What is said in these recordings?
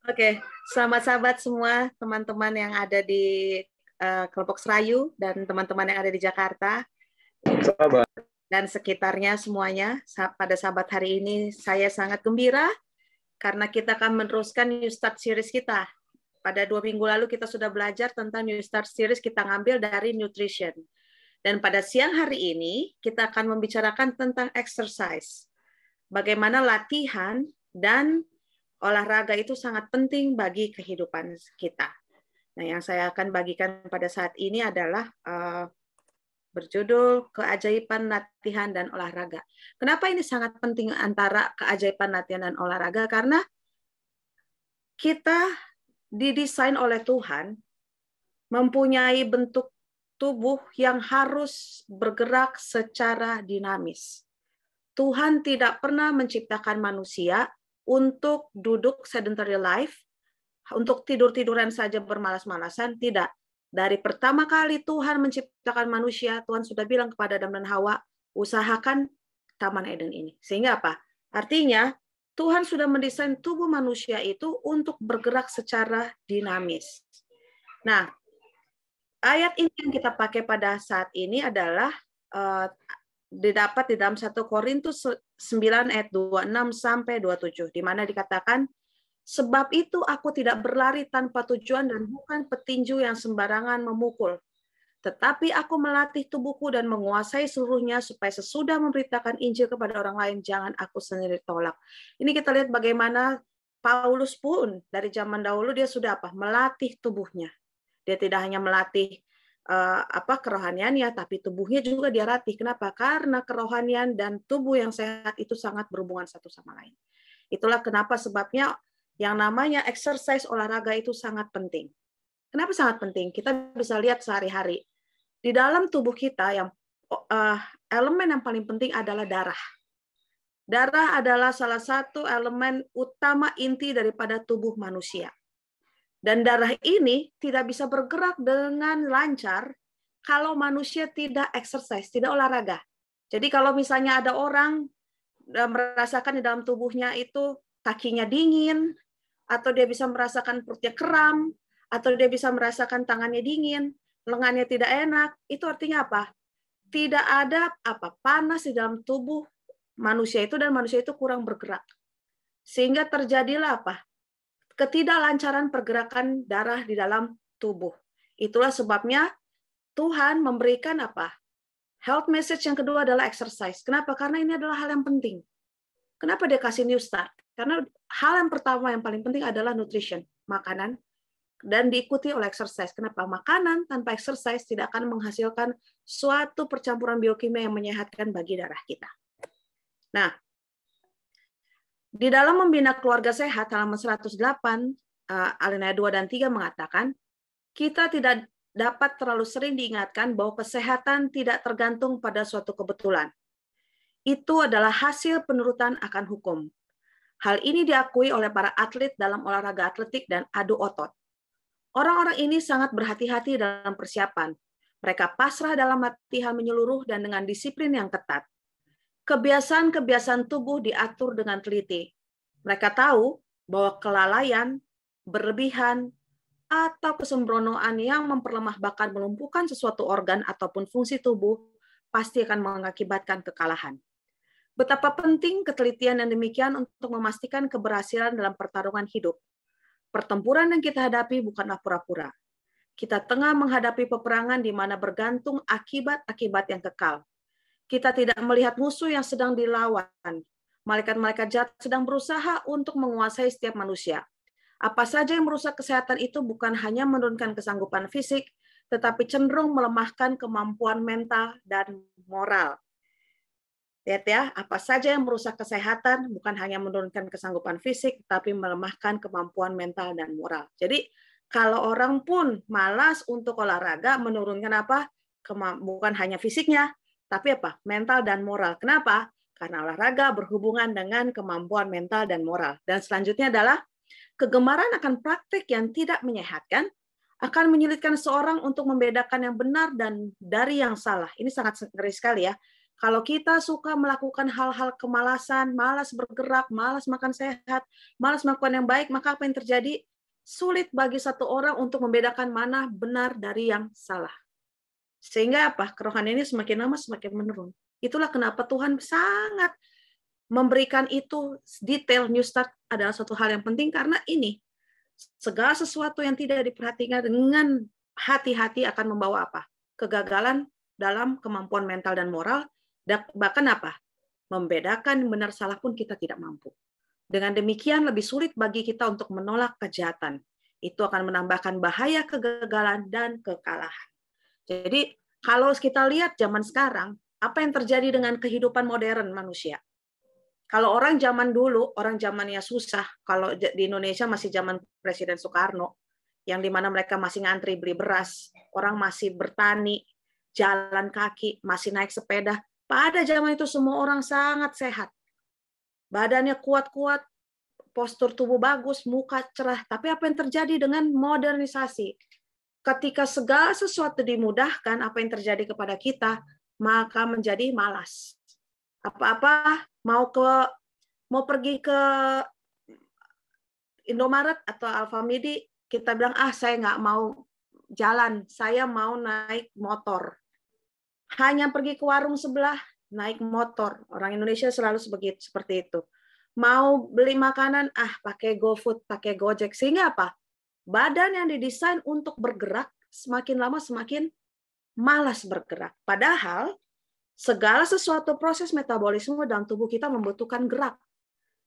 Oke, selamat sahabat semua, teman-teman yang ada di kelompok Serayu dan teman-teman yang ada di Jakarta Sahabat. dan sekitarnya semuanya. Pada sahabat hari ini saya sangat gembira karena kita akan meneruskan New Start Series kita. Pada 2 minggu lalu kita sudah belajar tentang New Start Series, kita ngambil dari nutrition. Dan pada siang hari ini kita akan membicarakan tentang exercise. Bagaimana latihan dan olahraga itu sangat penting bagi kehidupan kita. Nah, yang saya akan bagikan pada saat ini adalah berjudul Keajaiban Latihan dan Olahraga. Kenapa ini sangat penting antara keajaiban latihan dan olahraga? Karena kita didesain oleh Tuhan mempunyai bentuk tubuh yang harus bergerak secara dinamis. Tuhan tidak pernah menciptakan manusia untuk duduk sedentary life, untuk tidur-tiduran saja bermalas-malasan, tidak. Dari pertama kali Tuhan menciptakan manusia, Tuhan sudah bilang kepada Adam dan Hawa, usahakan Taman Eden ini. Sehingga apa? Artinya, Tuhan sudah mendesain tubuh manusia itu untuk bergerak secara dinamis. Nah, ayat ini yang kita pakai pada saat ini adalah didapat di dalam 1 Korintus 9 ayat 26 sampai 27, di mana dikatakan, sebab itu aku tidak berlari tanpa tujuan dan bukan petinju yang sembarangan memukul. Tetapi aku melatih tubuhku dan menguasai seluruhnya supaya sesudah memberitakan Injil kepada orang lain, jangan aku sendiri tolak. Ini kita lihat bagaimana Paulus pun dari zaman dahulu dia sudah melatih tubuhnya. Dia tidak hanya melatih kerohaniannya, tapi tubuhnya juga dia latih. Kenapa? Karena kerohanian dan tubuh yang sehat itu sangat berhubungan satu sama lain. Itulah kenapa sebabnya yang namanya exercise olahraga itu sangat penting. Kenapa sangat penting? Kita bisa lihat sehari-hari. Di dalam tubuh kita yang elemen yang paling penting adalah darah. Darah adalah salah satu elemen utama inti daripada tubuh manusia. Dan darah ini tidak bisa bergerak dengan lancar kalau manusia tidak exercise, tidak olahraga. Jadi kalau misalnya ada orang merasakan di dalam tubuhnya itu kakinya dingin, atau dia bisa merasakan perutnya kram, atau dia bisa merasakan tangannya dingin, lengannya tidak enak, itu artinya apa? Tidak ada panas di dalam tubuh manusia itu dan manusia itu kurang bergerak. Sehingga terjadilah ketidaklancaran pergerakan darah di dalam tubuh. Itulah sebabnya Tuhan memberikan health message yang kedua adalah exercise. Kenapa? Karena ini adalah hal yang penting. Kenapa dia kasih New Start? Karena hal yang pertama yang paling penting adalah nutrition, makanan, dan diikuti oleh exercise. Kenapa? Makanan tanpa exercise tidak akan menghasilkan suatu percampuran biokimia yang menyehatkan bagi darah kita. Nah, di dalam membina keluarga sehat, halaman 108, alinea 2 dan 3 mengatakan, kita tidak dapat terlalu sering diingatkan bahwa kesehatan tidak tergantung pada suatu kebetulan. Itu adalah hasil penurutan akan hukum. Hal ini diakui oleh para atlet dalam olahraga atletik dan adu otot. Orang-orang ini sangat berhati-hati dalam persiapan. Mereka pasrah dalam latihan menyeluruh dan dengan disiplin yang ketat. Kebiasaan-kebiasaan tubuh diatur dengan teliti. Mereka tahu bahwa kelalaian, berlebihan, atau kesembronoan yang memperlemah bahkan melumpuhkan sesuatu organ ataupun fungsi tubuh pasti akan mengakibatkan kekalahan. Betapa penting ketelitian yang demikian untuk memastikan keberhasilan dalam pertarungan hidup. Pertempuran yang kita hadapi bukanlah pura-pura. Kita tengah menghadapi peperangan di mana bergantung akibat-akibat yang kekal. Kita tidak melihat musuh yang sedang dilawan. Malaikat-malaikat jahat sedang berusaha untuk menguasai setiap manusia. Apa saja yang merusak kesehatan itu bukan hanya menurunkan kesanggupan fisik, tetapi cenderung melemahkan kemampuan mental dan moral. Lihat ya, apa saja yang merusak kesehatan bukan hanya menurunkan kesanggupan fisik, tapi melemahkan kemampuan mental dan moral. Jadi kalau orang pun malas untuk olahraga, menurunkan bukan hanya fisiknya, tapi mental dan moral. Kenapa? Karena olahraga berhubungan dengan kemampuan mental dan moral. Dan selanjutnya adalah kegemaran akan praktik yang tidak menyehatkan akan menyulitkan seorang untuk membedakan yang benar dan dari yang salah. Ini sangat ngeri sekali ya. Kalau kita suka melakukan hal-hal kemalasan, malas bergerak, malas makan sehat, malas melakukan yang baik, maka apa yang terjadi? Sulit bagi satu orang untuk membedakan mana benar dari yang salah. Sehingga apa? Kerohanian ini semakin lama semakin menurun. Itulah kenapa Tuhan sangat memberikan itu detail. New Start adalah suatu hal yang penting karena ini segala sesuatu yang tidak diperhatikan dengan hati-hati akan membawa apa? Kegagalan dalam kemampuan mental dan moral. Bahkan apa? Membedakan benar salah pun kita tidak mampu. Dengan demikian lebih sulit bagi kita untuk menolak kejahatan. Itu akan menambahkan bahaya kegagalan dan kekalahan. Jadi kalau kita lihat zaman sekarang, apa yang terjadi dengan kehidupan modern manusia? Kalau orang zaman dulu, orang zamannya susah. Kalau di Indonesia masih zaman Presiden Soekarno, yang dimana mereka masih ngantri beli beras, orang masih bertani, jalan kaki, masih naik sepeda. Pada zaman itu semua orang sangat sehat. Badannya kuat-kuat, postur tubuh bagus, muka cerah. Tapi apa yang terjadi dengan modernisasi? Ketika segala sesuatu dimudahkan, apa yang terjadi kepada kita? Maka menjadi malas. Apa-apa mau pergi ke Indomaret atau Alfamidi, kita bilang, saya nggak mau jalan, saya mau naik motor. Hanya pergi ke warung sebelah, naik motor. Orang Indonesia selalu seperti itu. Mau beli makanan, pakai GoFood, pakai Gojek. Sehingga apa? Badan yang didesain untuk bergerak, semakin lama semakin malas bergerak. Padahal, segala sesuatu proses metabolisme dalam tubuh kita membutuhkan gerak.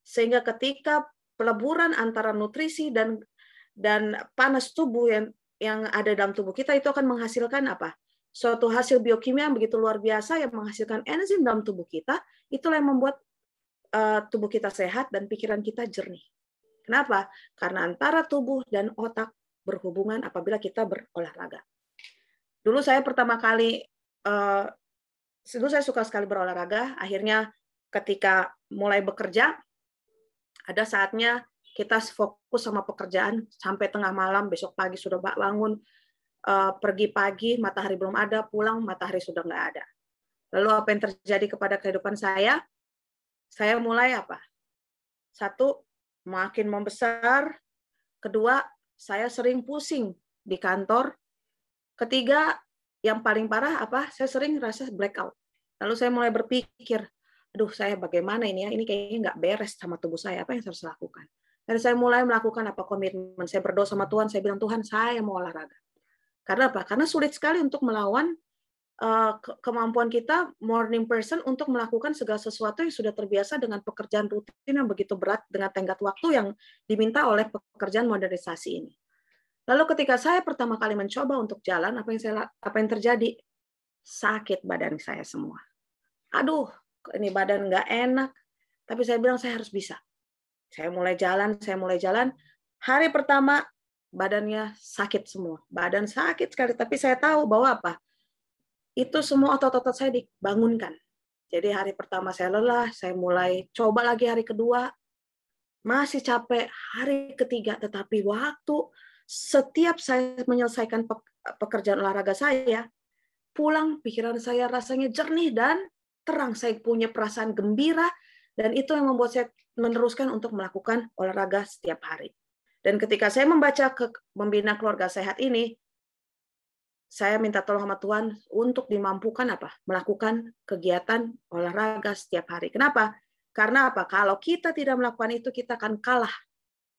Sehingga ketika peleburan antara nutrisi dan panas tubuh yang ada dalam tubuh kita itu akan menghasilkan apa? Suatu hasil biokimia yang begitu luar biasa yang menghasilkan enzim dalam tubuh kita, itulah yang membuat tubuh kita sehat dan pikiran kita jernih. Kenapa? Karena antara tubuh dan otak berhubungan apabila kita berolahraga. Dulu saya pertama kali, dulu saya suka sekali berolahraga, akhirnya ketika mulai bekerja, ada saatnya kita fokus sama pekerjaan sampai tengah malam, besok pagi sudah bangun, pergi pagi, matahari belum ada, pulang, matahari sudah nggak ada. Lalu apa yang terjadi kepada kehidupan saya? Saya mulai apa? Satu, makin membesar. Kedua, saya sering pusing di kantor. Ketiga, yang paling parah apa? Saya sering rasa blackout. Lalu saya mulai berpikir, aduh saya bagaimana ini ya? Ini kayaknya nggak beres sama tubuh saya. Apa yang saya harus lakukan? Dan saya mulai melakukan komitmen. Saya berdoa sama Tuhan. Saya bilang, Tuhan, saya mau olahraga. Karena apa? Karena sulit sekali untuk melawan kemampuan kita morning person untuk melakukan segala sesuatu yang sudah terbiasa dengan pekerjaan rutin yang begitu berat dengan tenggat waktu yang diminta oleh pekerjaan modernisasi ini. Lalu ketika saya pertama kali mencoba untuk jalan, apa yang terjadi? Sakit badan saya semua. Aduh, ini badan nggak enak. Tapi saya bilang saya harus bisa. Saya mulai jalan. Hari pertama badannya sakit semua. Badan sakit sekali, tapi saya tahu bahwa apa? Itu semua otot-otot saya dibangunkan. Jadi hari pertama saya lelah, saya mulai coba lagi hari kedua, masih capek, hari ketiga, tetapi waktu setiap saya menyelesaikan pekerjaan olahraga saya, pulang pikiran saya rasanya jernih dan terang. Saya punya perasaan gembira, dan itu yang membuat saya meneruskan untuk melakukan olahraga setiap hari. Dan ketika saya membaca Membina Keluarga Sehat ini, saya minta tolong sama Tuhan untuk dimampukan melakukan kegiatan olahraga setiap hari. Kenapa? Karena apa? Kalau kita tidak melakukan itu, kita akan kalah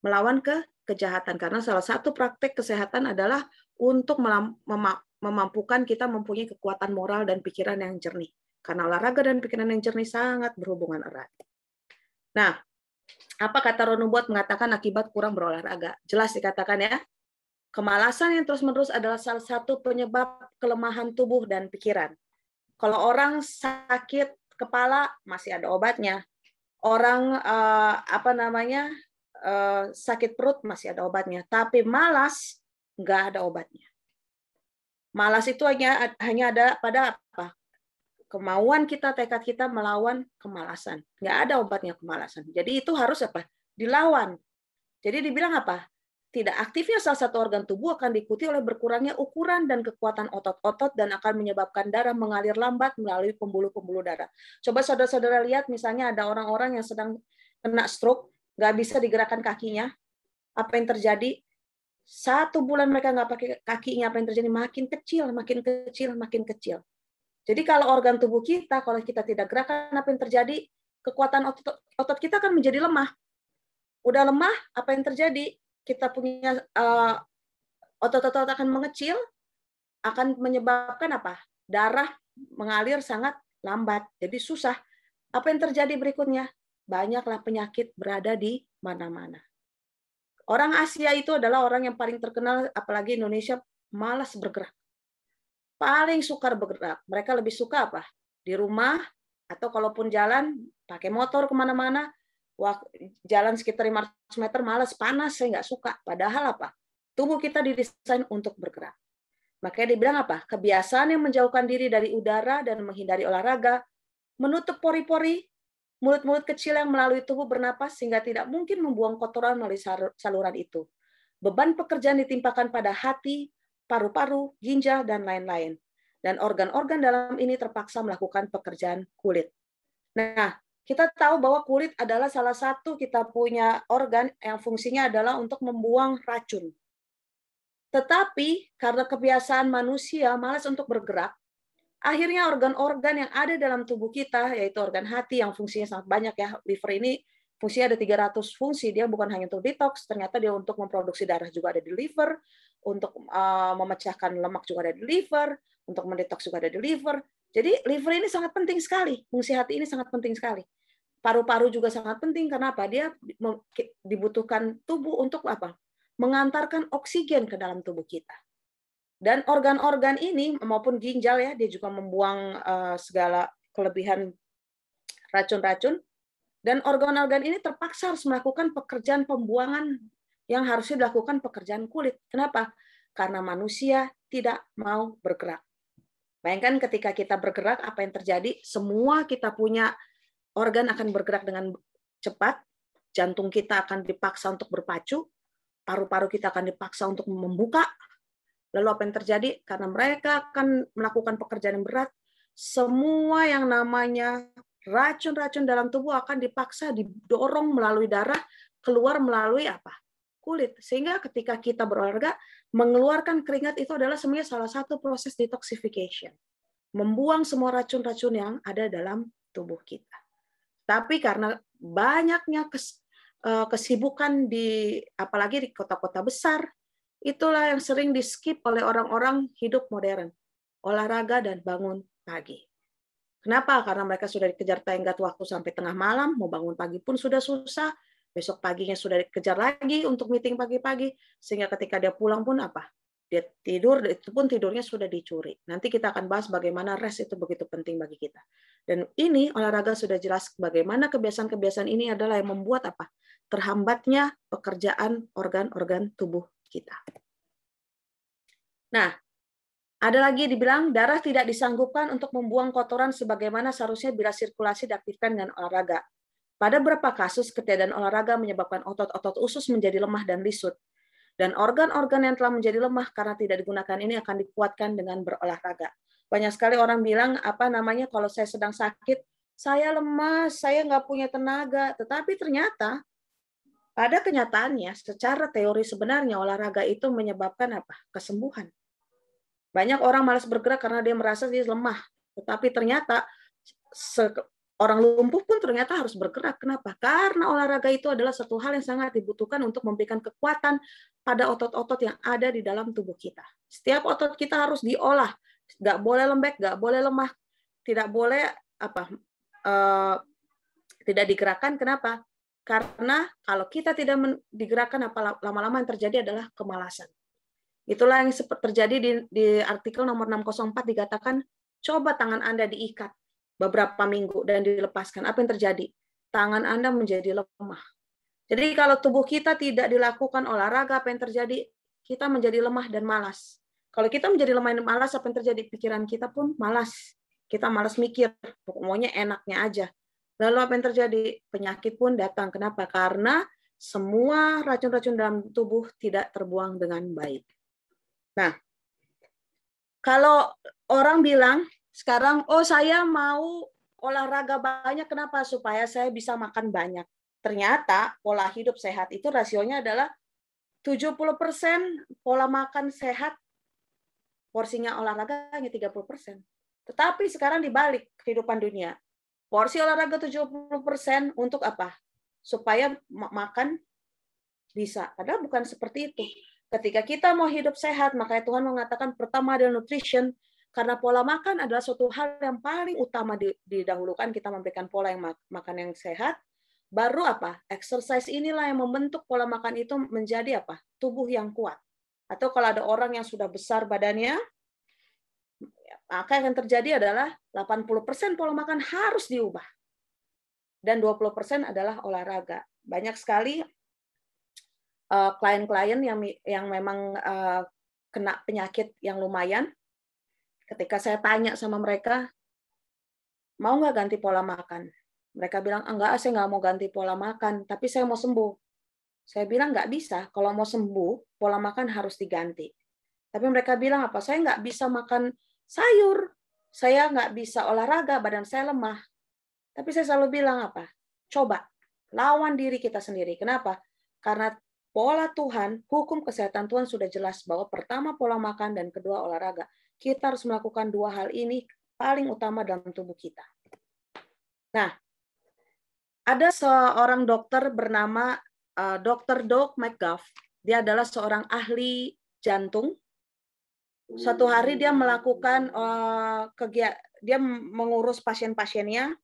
melawan kejahatan. Karena salah satu praktek kesehatan adalah untuk memampukan kita mempunyai kekuatan moral dan pikiran yang jernih. Karena olahraga dan pikiran yang jernih sangat berhubungan erat. Nah, apa kata Ron Hubbard mengatakan akibat kurang berolahraga? Jelas dikatakan ya. Kemalasan yang terus-menerus adalah salah satu penyebab kelemahan tubuh dan pikiran. Kalau orang sakit kepala masih ada obatnya. Orang sakit perut masih ada obatnya. Tapi malas nggak ada obatnya. Malas itu hanya ada pada apa? Kemauan kita, tekad kita melawan kemalasan. Nggak ada obatnya kemalasan. Jadi itu harus apa? Dilawan. Jadi dibilang apa? tidak aktifnya salah satu organ tubuh akan diikuti oleh berkurangnya ukuran dan kekuatan otot-otot dan akan menyebabkan darah mengalir lambat melalui pembuluh-pembuluh darah. Coba saudara-saudara lihat, misalnya ada orang-orang yang sedang kena stroke, nggak bisa digerakkan kakinya. Apa yang terjadi? 1 bulan mereka nggak pakai kakinya, apa yang terjadi? Makin kecil, makin kecil, makin kecil. Jadi kalau organ tubuh kita, kalau kita tidak gerakan, apa yang terjadi? Kekuatan otot kita akan menjadi lemah. Udah lemah, apa yang terjadi? Kita punya otot-otot akan mengecil, akan menyebabkan apa? Darah mengalir sangat lambat, jadi susah. Apa yang terjadi berikutnya? Banyaklah penyakit berada di mana-mana. Orang Asia itu adalah orang yang paling terkenal, apalagi Indonesia, malas bergerak. Paling sukar bergerak. Mereka lebih suka apa? Di rumah, atau kalaupun jalan, pakai motor kemana-mana, jalan sekitar 500 meter, malas, panas, saya nggak suka. Padahal apa? Tubuh kita didesain untuk bergerak. Makanya dibilang apa? Kebiasaan yang menjauhkan diri dari udara dan menghindari olahraga, menutup pori-pori, mulut-mulut kecil yang melalui tubuh bernapas sehingga tidak mungkin membuang kotoran melalui saluran itu. Beban pekerjaan ditimpakan pada hati, paru-paru, ginjal, dan lain-lain. Dan organ-organ dalam ini terpaksa melakukan pekerjaan kulit. Nah, kita tahu bahwa kulit adalah salah satu kita punya organ yang fungsinya adalah untuk membuang racun. Tetapi karena kebiasaan manusia malas untuk bergerak, akhirnya organ-organ yang ada dalam tubuh kita, yaitu organ hati yang fungsinya sangat banyak ya, liver ini fungsinya ada 300 fungsi, dia bukan hanya untuk detox, ternyata dia untuk memproduksi darah juga ada di liver, untuk memecahkan lemak juga ada di liver, untuk mendetoks juga ada di liver. Jadi liver ini sangat penting sekali, fungsi hati ini sangat penting sekali. Paru-paru juga sangat penting, karena apa? Dia dibutuhkan tubuh untuk apa? Mengantarkan oksigen ke dalam tubuh kita. Dan organ-organ ini maupun ginjal ya, dia juga membuang segala kelebihan racun-racun. Dan organ-organ ini terpaksa harus melakukan pekerjaan pembuangan yang harusnya dilakukan pekerjaan kulit. Kenapa? Karena manusia tidak mau bergerak. Bayangkan ketika kita bergerak, apa yang terjadi? Semua kita punya organ akan bergerak dengan cepat, jantung kita akan dipaksa untuk berpacu, paru-paru kita akan dipaksa untuk membuka. Lalu apa yang terjadi? Karena mereka akan melakukan pekerjaan yang berat, semua yang namanya racun-racun dalam tubuh akan dipaksa didorong melalui darah, keluar melalui apa? Kulit. Sehingga ketika kita berolahraga, mengeluarkan keringat itu adalah sebenarnya salah satu proses detoxification. Membuang semua racun-racun yang ada dalam tubuh kita. Tapi karena banyaknya kesibukan apalagi di kota-kota besar, itulah yang sering di-skip oleh orang-orang hidup modern. Olahraga dan bangun pagi. Kenapa? Karena mereka sudah dikejar tenggat waktu sampai tengah malam, mau bangun pagi pun sudah susah, besok paginya sudah dikejar lagi untuk meeting pagi-pagi, sehingga ketika dia pulang pun apa? Dia tidur, itu pun tidurnya sudah dicuri. Nanti kita akan bahas bagaimana rest itu begitu penting bagi kita. Dan ini olahraga sudah jelas bagaimana kebiasaan-kebiasaan ini adalah yang membuat apa? Terhambatnya pekerjaan organ-organ tubuh kita. Nah, ada lagi dibilang darah tidak disanggupkan untuk membuang kotoran sebagaimana seharusnya bila sirkulasi diaktifkan dengan olahraga. Pada beberapa kasus, ketiadaan olahraga menyebabkan otot-otot usus menjadi lemah dan lisut. Dan organ-organ yang telah menjadi lemah karena tidak digunakan ini akan dikuatkan dengan berolahraga. Banyak sekali orang bilang, kalau saya sedang sakit, saya lemas, saya nggak punya tenaga. Tetapi ternyata, pada kenyataannya, secara teori sebenarnya olahraga itu menyebabkan apa? Kesembuhan. Banyak orang malas bergerak karena dia merasa dia lemah. Tetapi ternyata orang lumpuh pun ternyata harus bergerak. Kenapa? Karena olahraga itu adalah satu hal yang sangat dibutuhkan untuk memberikan kekuatan pada otot-otot yang ada di dalam tubuh kita. Setiap otot kita harus diolah. Nggak boleh lembek, nggak boleh lemah. Tidak boleh tidak digerakkan. Kenapa? Karena kalau kita tidak digerakkan, lama-lama yang terjadi adalah kemalasan. Itulah yang terjadi di artikel nomor 604 dikatakan, coba tangan Anda diikat beberapa minggu dan dilepaskan. Apa yang terjadi? Tangan Anda menjadi lemah. Jadi kalau tubuh kita tidak dilakukan olahraga, apa yang terjadi? Kita menjadi lemah dan malas. Kalau kita menjadi lemah dan malas, apa yang terjadi? Pikiran kita pun malas. Kita malas mikir, pokoknya enaknya aja. Lalu apa yang terjadi? Penyakit pun datang. Kenapa? Karena semua racun-racun dalam tubuh tidak terbuang dengan baik. Nah, kalau orang bilang sekarang, oh saya mau olahraga banyak, kenapa? Supaya saya bisa makan banyak. Ternyata pola hidup sehat itu rasionya adalah 70% pola makan sehat, porsinya olahraga hanya 30%. Tetapi sekarang dibalik kehidupan dunia. Porsi olahraga 70% untuk apa? Supaya makan bisa. Padahal bukan seperti itu. Ketika kita mau hidup sehat, makanya Tuhan mengatakan pertama adalah nutrition, karena pola makan adalah suatu hal yang paling utama didahulukan. Kita memberikan pola yang makan yang sehat, baru apa? Exercise inilah yang membentuk pola makan itu menjadi apa? Tubuh yang kuat. Atau kalau ada orang yang sudah besar badannya, maka yang terjadi adalah 80% pola makan harus diubah. Dan 20% adalah olahraga. Banyak sekali klien-klien yang memang kena penyakit yang lumayan, ketika saya tanya sama mereka, mau nggak ganti pola makan? Mereka bilang, enggak, saya nggak mau ganti pola makan, tapi saya mau sembuh. Saya bilang, nggak bisa, kalau mau sembuh, pola makan harus diganti. Tapi mereka bilang apa? Saya nggak bisa makan sayur, saya nggak bisa olahraga, badan saya lemah. Tapi saya selalu bilang apa? Coba, lawan diri kita sendiri. Kenapa? Karena pola Tuhan, hukum kesehatan Tuhan sudah jelas bahwa pertama pola makan dan kedua olahraga. Kita harus melakukan dua hal ini paling utama dalam tubuh kita. Nah, ada seorang dokter bernama Dr. Doug McGuff. Dia adalah seorang ahli jantung. Suatu hari dia melakukan dia mengurus pasien-pasiennya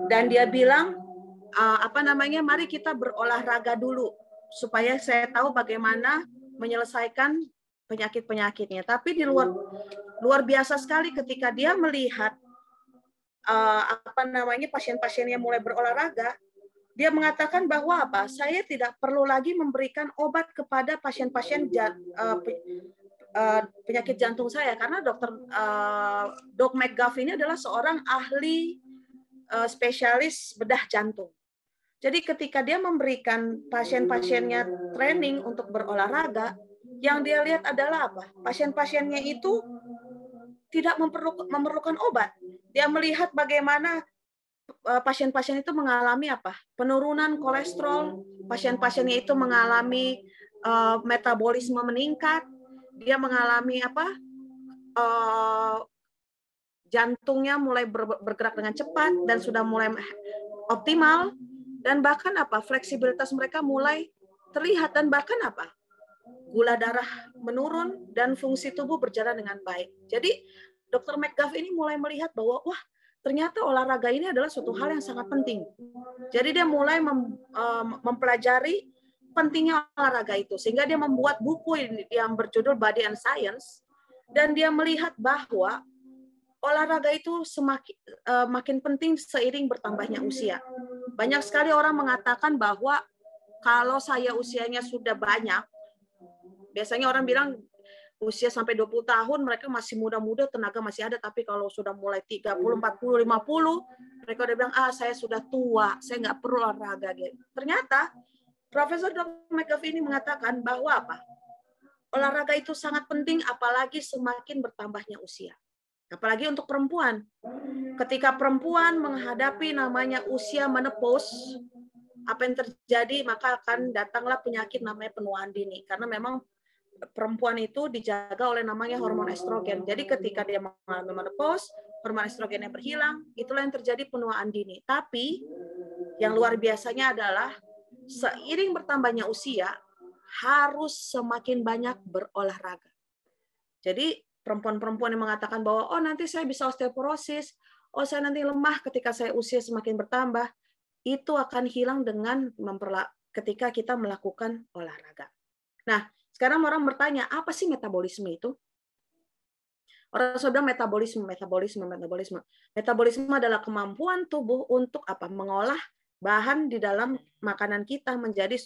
dan dia bilang mari kita berolahraga dulu supaya saya tahu bagaimana menyelesaikan penyakit-penyakitnya. Tapi di luar biasa sekali ketika dia melihat pasien-pasiennya mulai berolahraga, dia mengatakan bahwa apa? Saya tidak perlu lagi memberikan obat kepada pasien-pasien penyakit jantung saya, karena Dr. Doug McGuff ini adalah seorang ahli spesialis bedah jantung. Jadi ketika dia memberikan pasien-pasiennya training untuk berolahraga, yang dia lihat adalah apa? Pasien-pasiennya itu tidak memerlukan obat. Dia melihat bagaimana pasien-pasien itu mengalami apa? Penurunan kolesterol, pasien-pasiennya itu mengalami metabolisme meningkat, dia mengalami apa? Jantungnya mulai bergerak dengan cepat dan sudah mulai optimal, dan bahkan apa? Fleksibilitas mereka mulai terlihat, dan bahkan apa? Gula darah menurun dan fungsi tubuh berjalan dengan baik. Jadi Dr. McGuff ini mulai melihat bahwa wah, ternyata olahraga ini adalah suatu hal yang sangat penting. Jadi dia mulai mempelajari pentingnya olahraga itu, sehingga dia membuat buku yang berjudul Body and Science, dan dia melihat bahwa olahraga itu makin penting seiring bertambahnya usia. Banyak sekali orang mengatakan bahwa kalau saya usianya sudah banyak, biasanya orang bilang usia sampai 20 tahun mereka masih muda-muda, tenaga masih ada, tapi kalau sudah mulai 30, 40, 50, mereka udah bilang, saya sudah tua, saya nggak perlu olahraga. Ternyata Profesor Dr. McGuff ini mengatakan bahwa apa? Olahraga itu sangat penting, apalagi semakin bertambahnya usia. Apalagi untuk perempuan. Ketika perempuan menghadapi namanya usia menopause, apa yang terjadi? Maka akan datanglah penyakit namanya penuaan dini. Karena memang perempuan itu dijaga oleh namanya hormon estrogen. Jadi ketika dia mengalami menopause, hormon estrogennya berhilang, itulah yang terjadi penuaan dini. Tapi yang luar biasanya adalah seiring bertambahnya usia, harus semakin banyak berolahraga. Jadi perempuan-perempuan yang mengatakan bahwa nanti saya bisa osteoporosis, saya nanti lemah ketika saya usia semakin bertambah, itu akan hilang dengan ketika kita melakukan olahraga. Nah, sekarang orang bertanya, apa sih metabolisme itu? Orang sudah metabolisme. Metabolisme adalah kemampuan tubuh untuk apa? Mengolah bahan di dalam makanan kita menjadi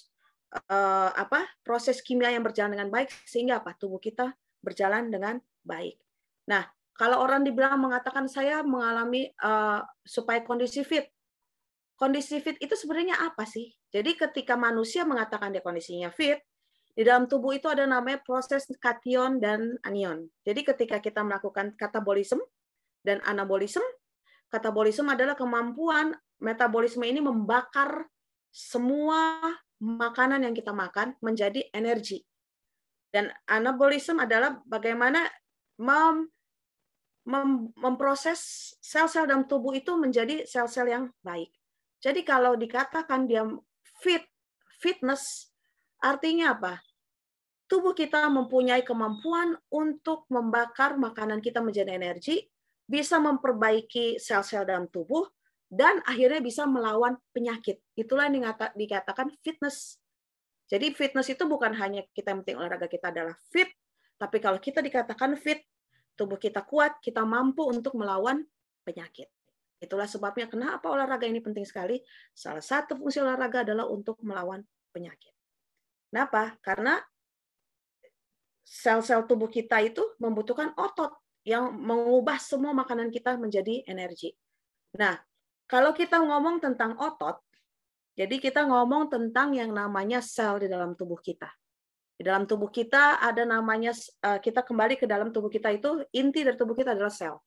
proses kimia yang berjalan dengan baik, sehingga apa? Tubuh kita berjalan dengan baik. Nah, kalau orang dibilang mengatakan saya mengalami supaya kondisi fit. Kondisi fit itu sebenarnya apa sih? Jadi ketika manusia mengatakan dia kondisinya fit, di dalam tubuh itu ada namanya proses kation dan anion. Jadi ketika kita melakukan katabolisme dan anabolisme, katabolisme adalah kemampuan metabolisme ini membakar semua makanan yang kita makan menjadi energi. Dan anabolisme adalah bagaimana memproses sel-sel dalam tubuh itu menjadi sel-sel yang baik. Jadi kalau dikatakan dia fitness, artinya apa? Tubuh kita mempunyai kemampuan untuk membakar makanan kita menjadi energi, bisa memperbaiki sel-sel dalam tubuh, dan akhirnya bisa melawan penyakit. Itulah yang dikatakan fitness. Jadi fitness itu bukan hanya kita yang penting olahraga kita adalah fit, tapi kalau kita dikatakan fit, tubuh kita kuat, kita mampu untuk melawan penyakit. Itulah sebabnya kenapa olahraga ini penting sekali. Salah satu fungsi olahraga adalah untuk melawan penyakit. Kenapa? Karena sel-sel tubuh kita itu membutuhkan otot yang mengubah semua makanan kita menjadi energi. Nah, kalau kita ngomong tentang otot, jadi kita ngomong tentang yang namanya sel di dalam tubuh kita. Di dalam tubuh kita ada namanya, kita kembali ke dalam tubuh kita itu, inti dari tubuh kita adalah sel.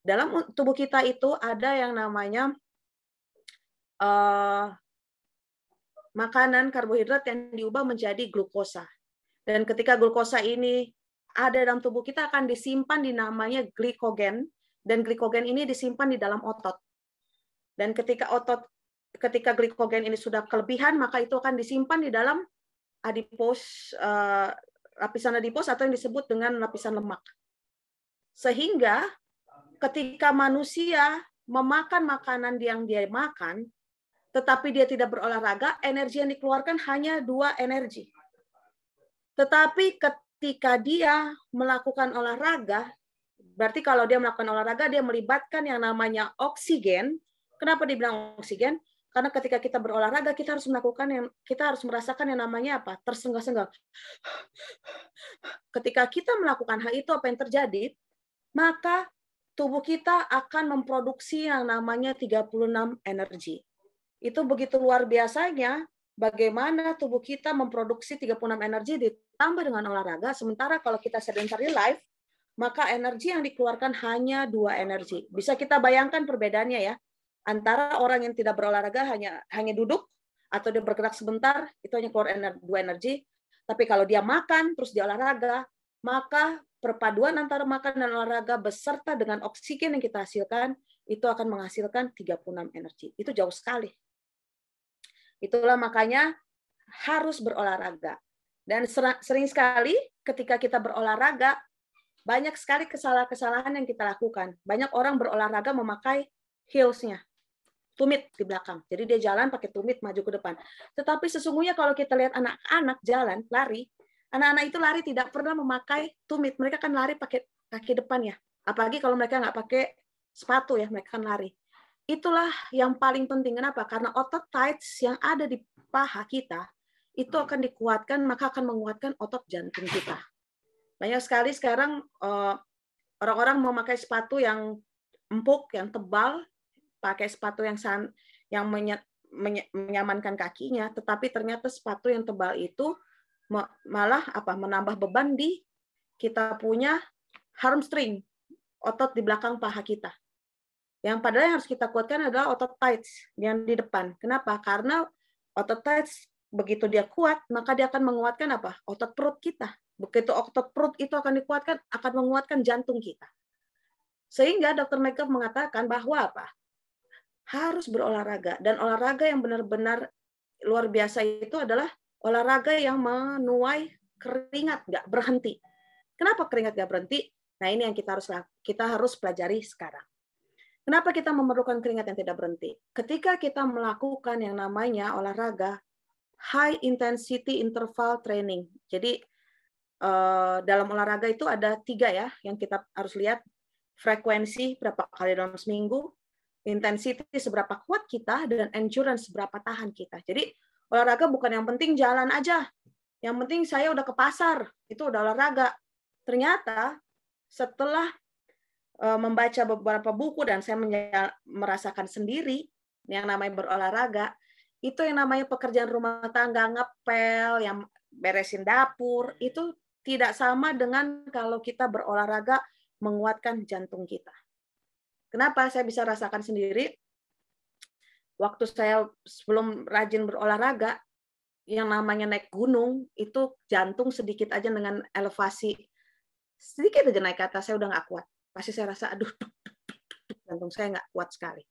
Dalam tubuh kita itu ada yang namanya makanan karbohidrat yang diubah menjadi glukosa. Dan ketika glukosa ini ada dalam tubuh kita akan disimpan di namanya glikogen, dan glikogen ini disimpan di dalam otot. Dan ketika glikogen ini sudah kelebihan, maka itu akan disimpan di dalam adipos, lapisan adipos atau yang disebut dengan lapisan lemak. Sehingga ketika manusia memakan makanan yang dia makan, tetapi dia tidak berolahraga, energi yang dikeluarkan hanya 2 energi. Tetapi ketika dia melakukan olahraga, berarti kalau dia melakukan olahraga, dia melibatkan yang namanya oksigen. Kenapa dibilang oksigen? Karena ketika kita berolahraga, kita harus merasakan yang namanya apa? Tersenggah-senggah. Ketika kita melakukan hal itu, apa yang terjadi? Maka tubuh kita akan memproduksi yang namanya 36 energi. Itu begitu luar biasanya, bagaimana tubuh kita memproduksi 36 energi ditambah dengan olahraga, sementara kalau kita sedentary life, maka energi yang dikeluarkan hanya 2 energi. Bisa kita bayangkan perbedaannya ya, antara orang yang tidak berolahraga hanya duduk, atau dia bergerak sebentar, itu hanya keluar 2 energi, tapi kalau dia makan, terus dia olahraga, maka perpaduan antara makan dan olahraga beserta dengan oksigen yang kita hasilkan, itu akan menghasilkan 36 energi. Itu jauh sekali. Itulah makanya harus berolahraga. Dan sering sekali ketika kita berolahraga, banyak sekali kesalahan-kesalahan yang kita lakukan. Banyak orang berolahraga memakai heels-nya, tumit di belakang. Jadi dia jalan pakai tumit maju ke depan. Tetapi sesungguhnya kalau kita lihat anak-anak jalan, lari, anak-anak itu lari tidak pernah memakai tumit. Mereka kan lari pakai kaki depan ya. Apalagi kalau mereka nggak pakai sepatu ya, mereka kan lari. Itulah yang paling penting. Kenapa? Karena otot tights yang ada di paha kita itu akan dikuatkan, maka akan menguatkan otot jantung kita. Banyak sekali sekarang orang-orang memakai sepatu yang empuk, yang tebal, pakai sepatu yang menyamankan kakinya, tetapi ternyata sepatu yang tebal itu malah menambah beban di kita punya hamstring, otot di belakang paha kita. Yang padahal yang harus kita kuatkan adalah otot tights yang di depan. Kenapa? Karena otot tights begitu dia kuat, maka dia akan menguatkan apa? Otot perut kita. Begitu otot perut itu akan dikuatkan, akan menguatkan jantung kita. Sehingga Dr. Makeup mengatakan bahwa apa? Harus berolahraga. Dan olahraga yang benar-benar luar biasa itu adalah olahraga yang menuai keringat, nggak berhenti. Kenapa keringat nggak berhenti? Nah ini yang kita harus pelajari sekarang. Kenapa kita memerlukan keringat yang tidak berhenti? Ketika kita melakukan yang namanya olahraga high intensity interval training. Jadi dalam olahraga itu ada 3 ya yang kita harus lihat. Frekuensi berapa kali dalam seminggu, intensity seberapa kuat kita, dan endurance seberapa tahan kita. Jadi olahraga bukan yang penting jalan aja. Yang penting saya udah ke pasar, itu udah olahraga. Ternyata setelah membaca beberapa buku dan saya merasakan sendiri yang namanya berolahraga, Itu yang namanya pekerjaan rumah tangga, ngepel, yang beresin dapur, itu tidak sama dengan kalau kita berolahraga menguatkan jantung kita. Kenapa? Saya bisa rasakan sendiri, waktu saya sebelum rajin berolahraga, yang namanya naik gunung, itu jantung sedikit aja dengan elevasi, sedikit aja naik ke atas, saya udah nggak kuat. Pasti saya rasa, aduh, jantung saya nggak kuat sekali.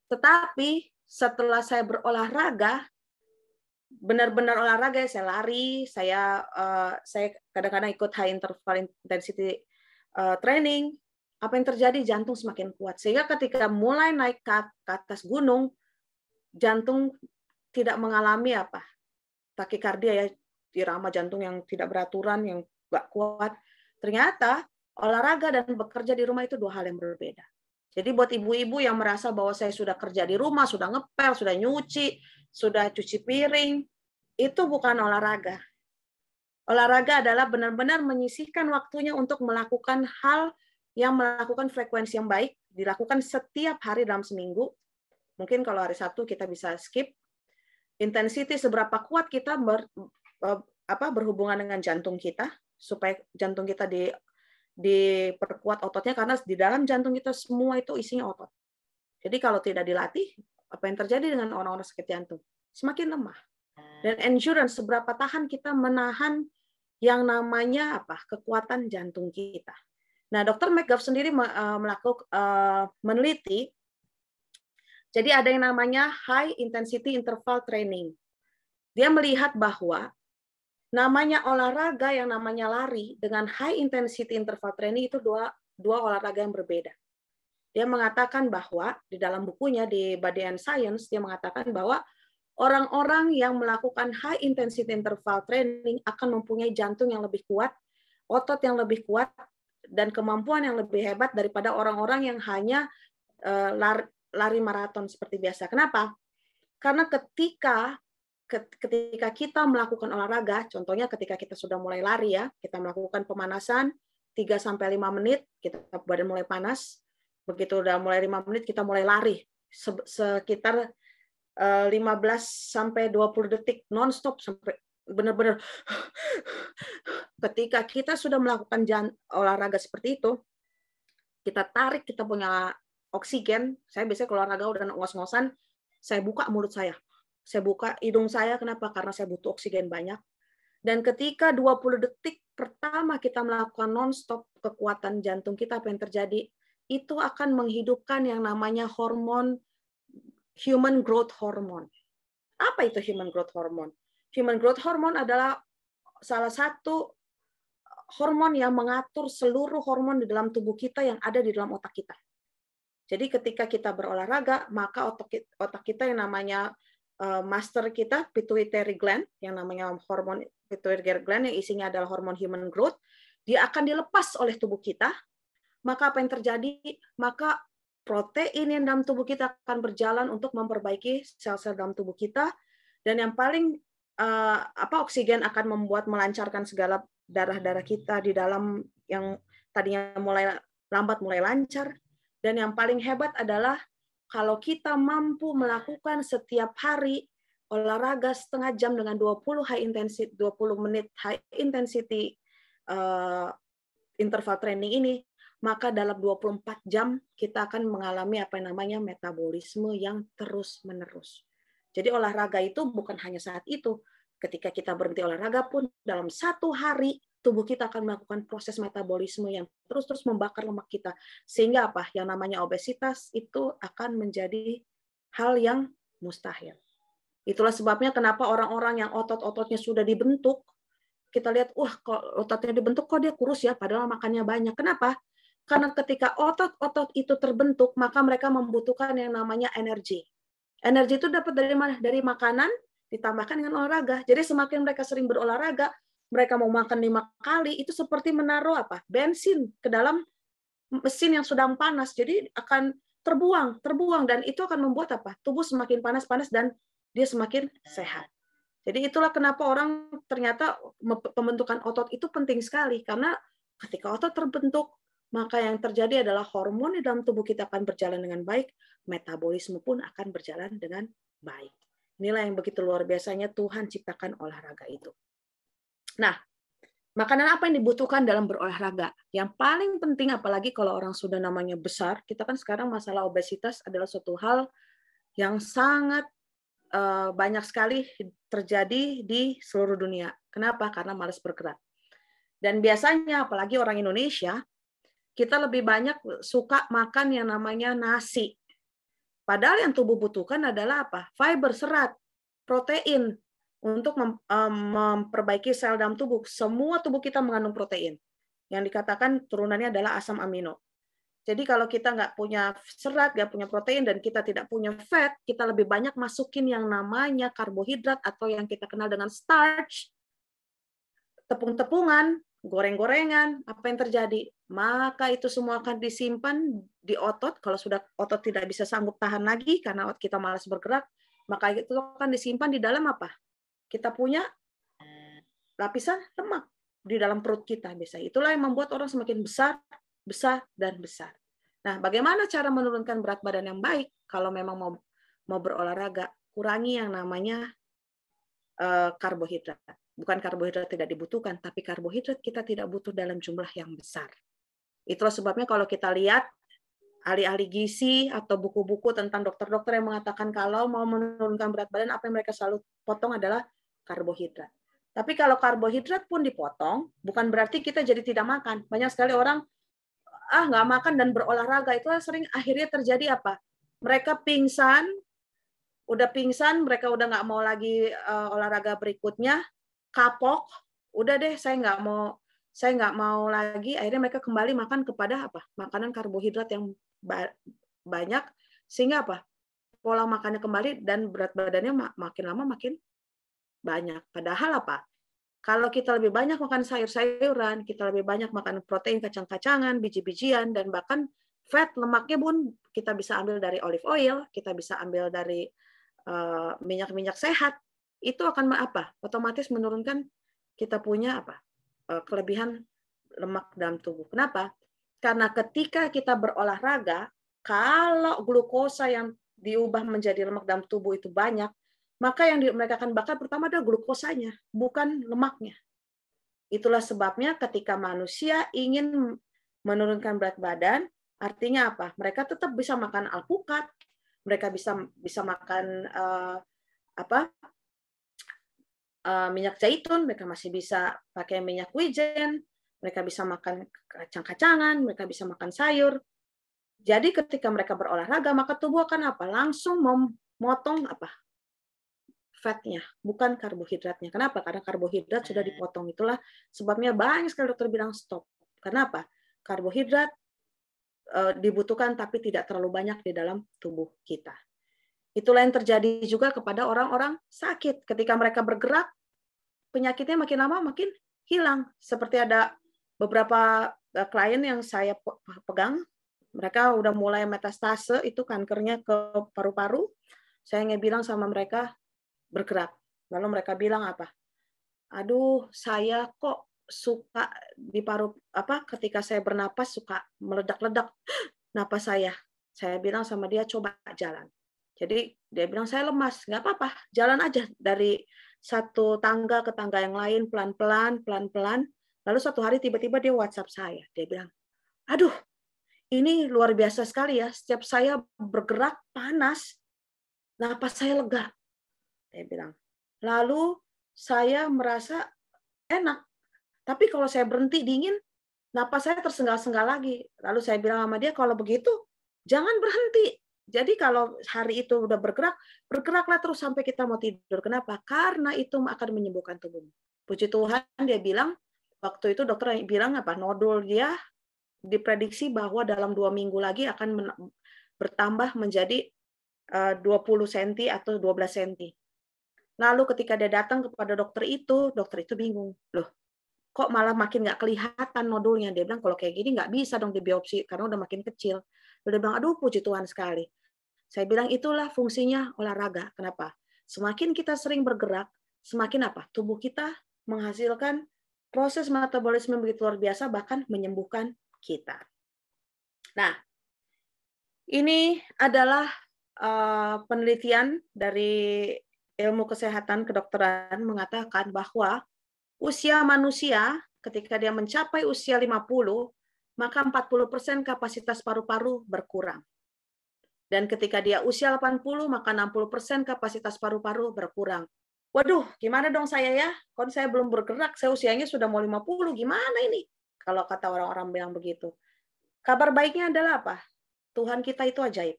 Tetapi setelah saya berolahraga, benar-benar olahraga, saya lari, saya kadang-kadang ikut high interval intensity training, apa yang terjadi? Jantung semakin kuat. Sehingga ketika mulai naik ke atas gunung, jantung tidak mengalami apa? Takikardia ya, irama jantung yang tidak beraturan, yang nggak kuat. Ternyata olahraga dan bekerja di rumah itu dua hal yang berbeda. Jadi buat ibu-ibu yang merasa bahwa saya sudah kerja di rumah, sudah ngepel, sudah nyuci, sudah cuci piring, itu bukan olahraga. Olahraga adalah benar-benar menyisihkan waktunya untuk melakukan hal yang melakukan frekuensi yang baik, dilakukan setiap hari dalam seminggu. Mungkin kalau hari Sabtu kita bisa skip. Intensity seberapa kuat kita berhubungan dengan jantung kita, supaya jantung kita diperkuat ototnya, karena di dalam jantung kita semua itu isinya otot. Jadi kalau tidak dilatih, apa yang terjadi dengan orang-orang sakit jantung? Semakin lemah. Dan endurance, seberapa tahan kita menahan yang namanya kekuatan jantung kita. Nah, Dr. McGuff sendiri meneliti, jadi ada yang namanya high intensity interval training. Dia melihat bahwa namanya olahraga yang namanya lari dengan high intensity interval training itu dua olahraga yang berbeda. Dia mengatakan bahwa di dalam bukunya di Body and Science, dia mengatakan bahwa orang-orang yang melakukan high intensity interval training akan mempunyai jantung yang lebih kuat, otot yang lebih kuat, dan kemampuan yang lebih hebat daripada orang-orang yang hanya lari maraton seperti biasa. Kenapa? Karena ketika kita melakukan olahraga, contohnya ketika kita sudah mulai lari ya, kita melakukan pemanasan 3-5 menit, kita badan mulai panas, begitu udah mulai 5 menit kita mulai lari sekitar 15-20 detik non-stop sampai benar-benar. Ketika kita sudah melakukan olahraga seperti itu, kita tarik, kita punya oksigen. Saya biasanya kalau olahraga udah ngos-ngosan, saya buka mulut saya buka hidung saya. Kenapa? Karena saya butuh oksigen banyak. Dan ketika 20 detik pertama kita melakukan non-stop kekuatan jantung kita, apa yang terjadi? Itu akan menghidupkan yang namanya hormon human growth hormone. Apa itu human growth hormone? Human growth hormone adalah salah satu hormon yang mengatur seluruh hormon di dalam tubuh kita yang ada di dalam otak kita. Jadi ketika kita berolahraga, maka otak kita yang namanya master kita, pituitary gland, yang namanya hormon pituitary gland yang isinya adalah hormon human growth, dia akan dilepas oleh tubuh kita. Maka apa yang terjadi? Maka protein yang dalam tubuh kita akan berjalan untuk memperbaiki sel-sel dalam tubuh kita, dan yang paling oksigen akan melancarkan segala darah-darah kita di dalam yang tadinya mulai lambat mulai lancar. Dan yang paling hebat adalah kalau kita mampu melakukan setiap hari olahraga setengah jam dengan 20 menit high intensity interval training ini, maka dalam 24 jam kita akan mengalami apa yang namanya metabolisme yang terus-menerus. Jadi olahraga itu bukan hanya saat itu. Ketika kita berhenti olahraga pun dalam satu hari tubuh kita akan melakukan proses metabolisme yang terus-terus membakar lemak kita. Sehingga apa? Yang namanya obesitas itu akan menjadi hal yang mustahil. Itulah sebabnya kenapa orang-orang yang otot-ototnya sudah dibentuk, kita lihat, kok ototnya dibentuk, kok dia kurus ya, padahal makannya banyak. Kenapa? Karena ketika otot-otot itu terbentuk, maka mereka membutuhkan yang namanya energi. Energi itu dapat dari mana? Dari makanan, ditambahkan dengan olahraga. Jadi semakin mereka sering berolahraga, mereka mau makan 5 kali, itu seperti menaruh bensin ke dalam mesin yang sedang panas. Jadi akan terbuang, dan itu akan membuat tubuh semakin panas-panas dan dia semakin sehat. Jadi itulah kenapa orang ternyata pembentukan otot itu penting sekali, karena ketika otot terbentuk, maka yang terjadi adalah hormon di dalam tubuh kita akan berjalan dengan baik, metabolisme pun akan berjalan dengan baik. Inilah yang begitu luar biasanya Tuhan ciptakan olahraga itu. Nah, makanan apa yang dibutuhkan dalam berolahraga? Yang paling penting, apalagi kalau orang sudah namanya besar, kita kan sekarang masalah obesitas adalah suatu hal yang sangat banyak sekali terjadi di seluruh dunia. Kenapa? Karena malas bergerak. Dan biasanya, apalagi orang Indonesia, kita lebih banyak suka makan yang namanya nasi. Padahal yang tubuh butuhkan adalah apa? Fiber, serat, protein untuk memperbaiki sel dalam tubuh. Semua tubuh kita mengandung protein. Yang dikatakan turunannya adalah asam amino. Jadi kalau kita nggak punya serat, nggak punya protein, dan kita tidak punya fat, kita lebih banyak masukin yang namanya karbohidrat atau yang kita kenal dengan starch, tepung-tepungan, goreng-gorengan, apa yang terjadi? Maka itu semua akan disimpan di otot. Kalau sudah otot tidak bisa sanggup tahan lagi karena kita malas bergerak, maka itu akan disimpan di dalam apa? Kita punya lapisan lemak di dalam perut kita biasanya. Itulah yang membuat orang semakin besar, besar, dan besar. Nah, bagaimana cara menurunkan berat badan yang baik? Kalau memang mau berolahraga, kurangi yang namanya karbohidrat. Bukan karbohidrat tidak dibutuhkan, tapi karbohidrat kita tidak butuh dalam jumlah yang besar. Itulah sebabnya kalau kita lihat ahli-ahli gizi atau buku-buku tentang dokter-dokter yang mengatakan kalau mau menurunkan berat badan, apa yang mereka selalu potong adalah karbohidrat. Tapi kalau karbohidrat pun dipotong, bukan berarti kita jadi tidak makan. Banyak sekali orang nggak makan dan berolahraga. Itu sering akhirnya terjadi apa? Mereka pingsan, mereka udah nggak mau lagi olahraga berikutnya, kapok, udah deh saya nggak mau lagi. Akhirnya mereka kembali makan kepada apa? Makanan karbohidrat yang banyak, sehingga apa? Pola makannya kembali dan berat badannya makin lama makin banyak. Padahal apa? Kalau kita lebih banyak makan sayur-sayuran, kita lebih banyak makan protein, kacang-kacangan, biji-bijian, dan bahkan fat, lemaknya pun kita bisa ambil dari olive oil, kita bisa ambil dari minyak-minyak sehat, itu akan apa? Otomatis menurunkan kita punya apa? Kelebihan lemak dalam tubuh. Kenapa? Karena ketika kita berolahraga, kalau glukosa yang diubah menjadi lemak dalam tubuh itu banyak, maka yang mereka akan bakar pertama adalah glukosanya, bukan lemaknya. Itulah sebabnya ketika manusia ingin menurunkan berat badan, artinya apa? Mereka tetap bisa makan alpukat, mereka bisa makan minyak zaitun, mereka masih bisa pakai minyak wijen, mereka bisa makan kacang-kacangan, mereka bisa makan sayur. Jadi ketika mereka berolahraga, maka tubuh akan apa? Langsung memotong apa? Fatnya, bukan karbohidratnya. Kenapa? Karena karbohidrat sudah dipotong. Itulah sebabnya banyak sekali dokter bilang stop. Kenapa? Karbohidrat dibutuhkan tapi tidak terlalu banyak di dalam tubuh kita. Itulah yang terjadi juga kepada orang-orang sakit. Ketika mereka bergerak, penyakitnya makin lama makin hilang. Seperti ada beberapa klien yang saya pegang, mereka udah mulai metastase, itu kankernya ke paru-paru. Saya bilang sama mereka, bergerak. Lalu mereka bilang apa? Aduh, saya kok suka di paru ketika saya bernapas suka meledak-ledak napas saya. Saya bilang sama dia, coba jalan. Jadi dia bilang saya lemas, nggak apa-apa, jalan aja dari satu tangga ke tangga yang lain pelan-pelan, pelan-pelan. Lalu suatu hari tiba-tiba dia WhatsApp saya, dia bilang, aduh, ini luar biasa sekali ya. Setiap saya bergerak panas, napas saya lega. Dia bilang. Lalu saya merasa enak. Tapi kalau saya berhenti dingin, napas saya tersengal-sengal lagi. Lalu saya bilang sama dia, kalau begitu jangan berhenti. Jadi kalau hari itu udah bergerak, bergeraklah terus sampai kita mau tidur. Kenapa? Karena itu akan menyembuhkan tubuhmu. Puji Tuhan, dia bilang, waktu itu dokter bilang apa? Nodul dia diprediksi bahwa dalam 2 minggu lagi akan bertambah menjadi 20 cm atau 12 cm. Lalu ketika dia datang kepada dokter itu bingung. Loh, kok malah makin nggak kelihatan nodulnya? Dia bilang, kalau kayak gini nggak bisa dong dibiopsi, karena udah makin kecil. Dia bilang, aduh puji Tuhan sekali. Saya bilang, itulah fungsinya olahraga. Kenapa? Semakin kita sering bergerak, semakin apa? Tubuh kita menghasilkan proses metabolisme begitu luar biasa, bahkan menyembuhkan kita. Nah, ini adalah penelitian dari ilmu kesehatan kedokteran mengatakan bahwa usia manusia ketika dia mencapai usia 50, maka 40% kapasitas paru-paru berkurang. Dan ketika dia usia 80, maka 60% kapasitas paru-paru berkurang. Waduh, gimana dong saya ya? Kan saya belum bergerak, saya usianya sudah mau 50, gimana ini? Kalau kata orang-orang bilang begitu. Kabar baiknya adalah apa? Tuhan kita itu ajaib.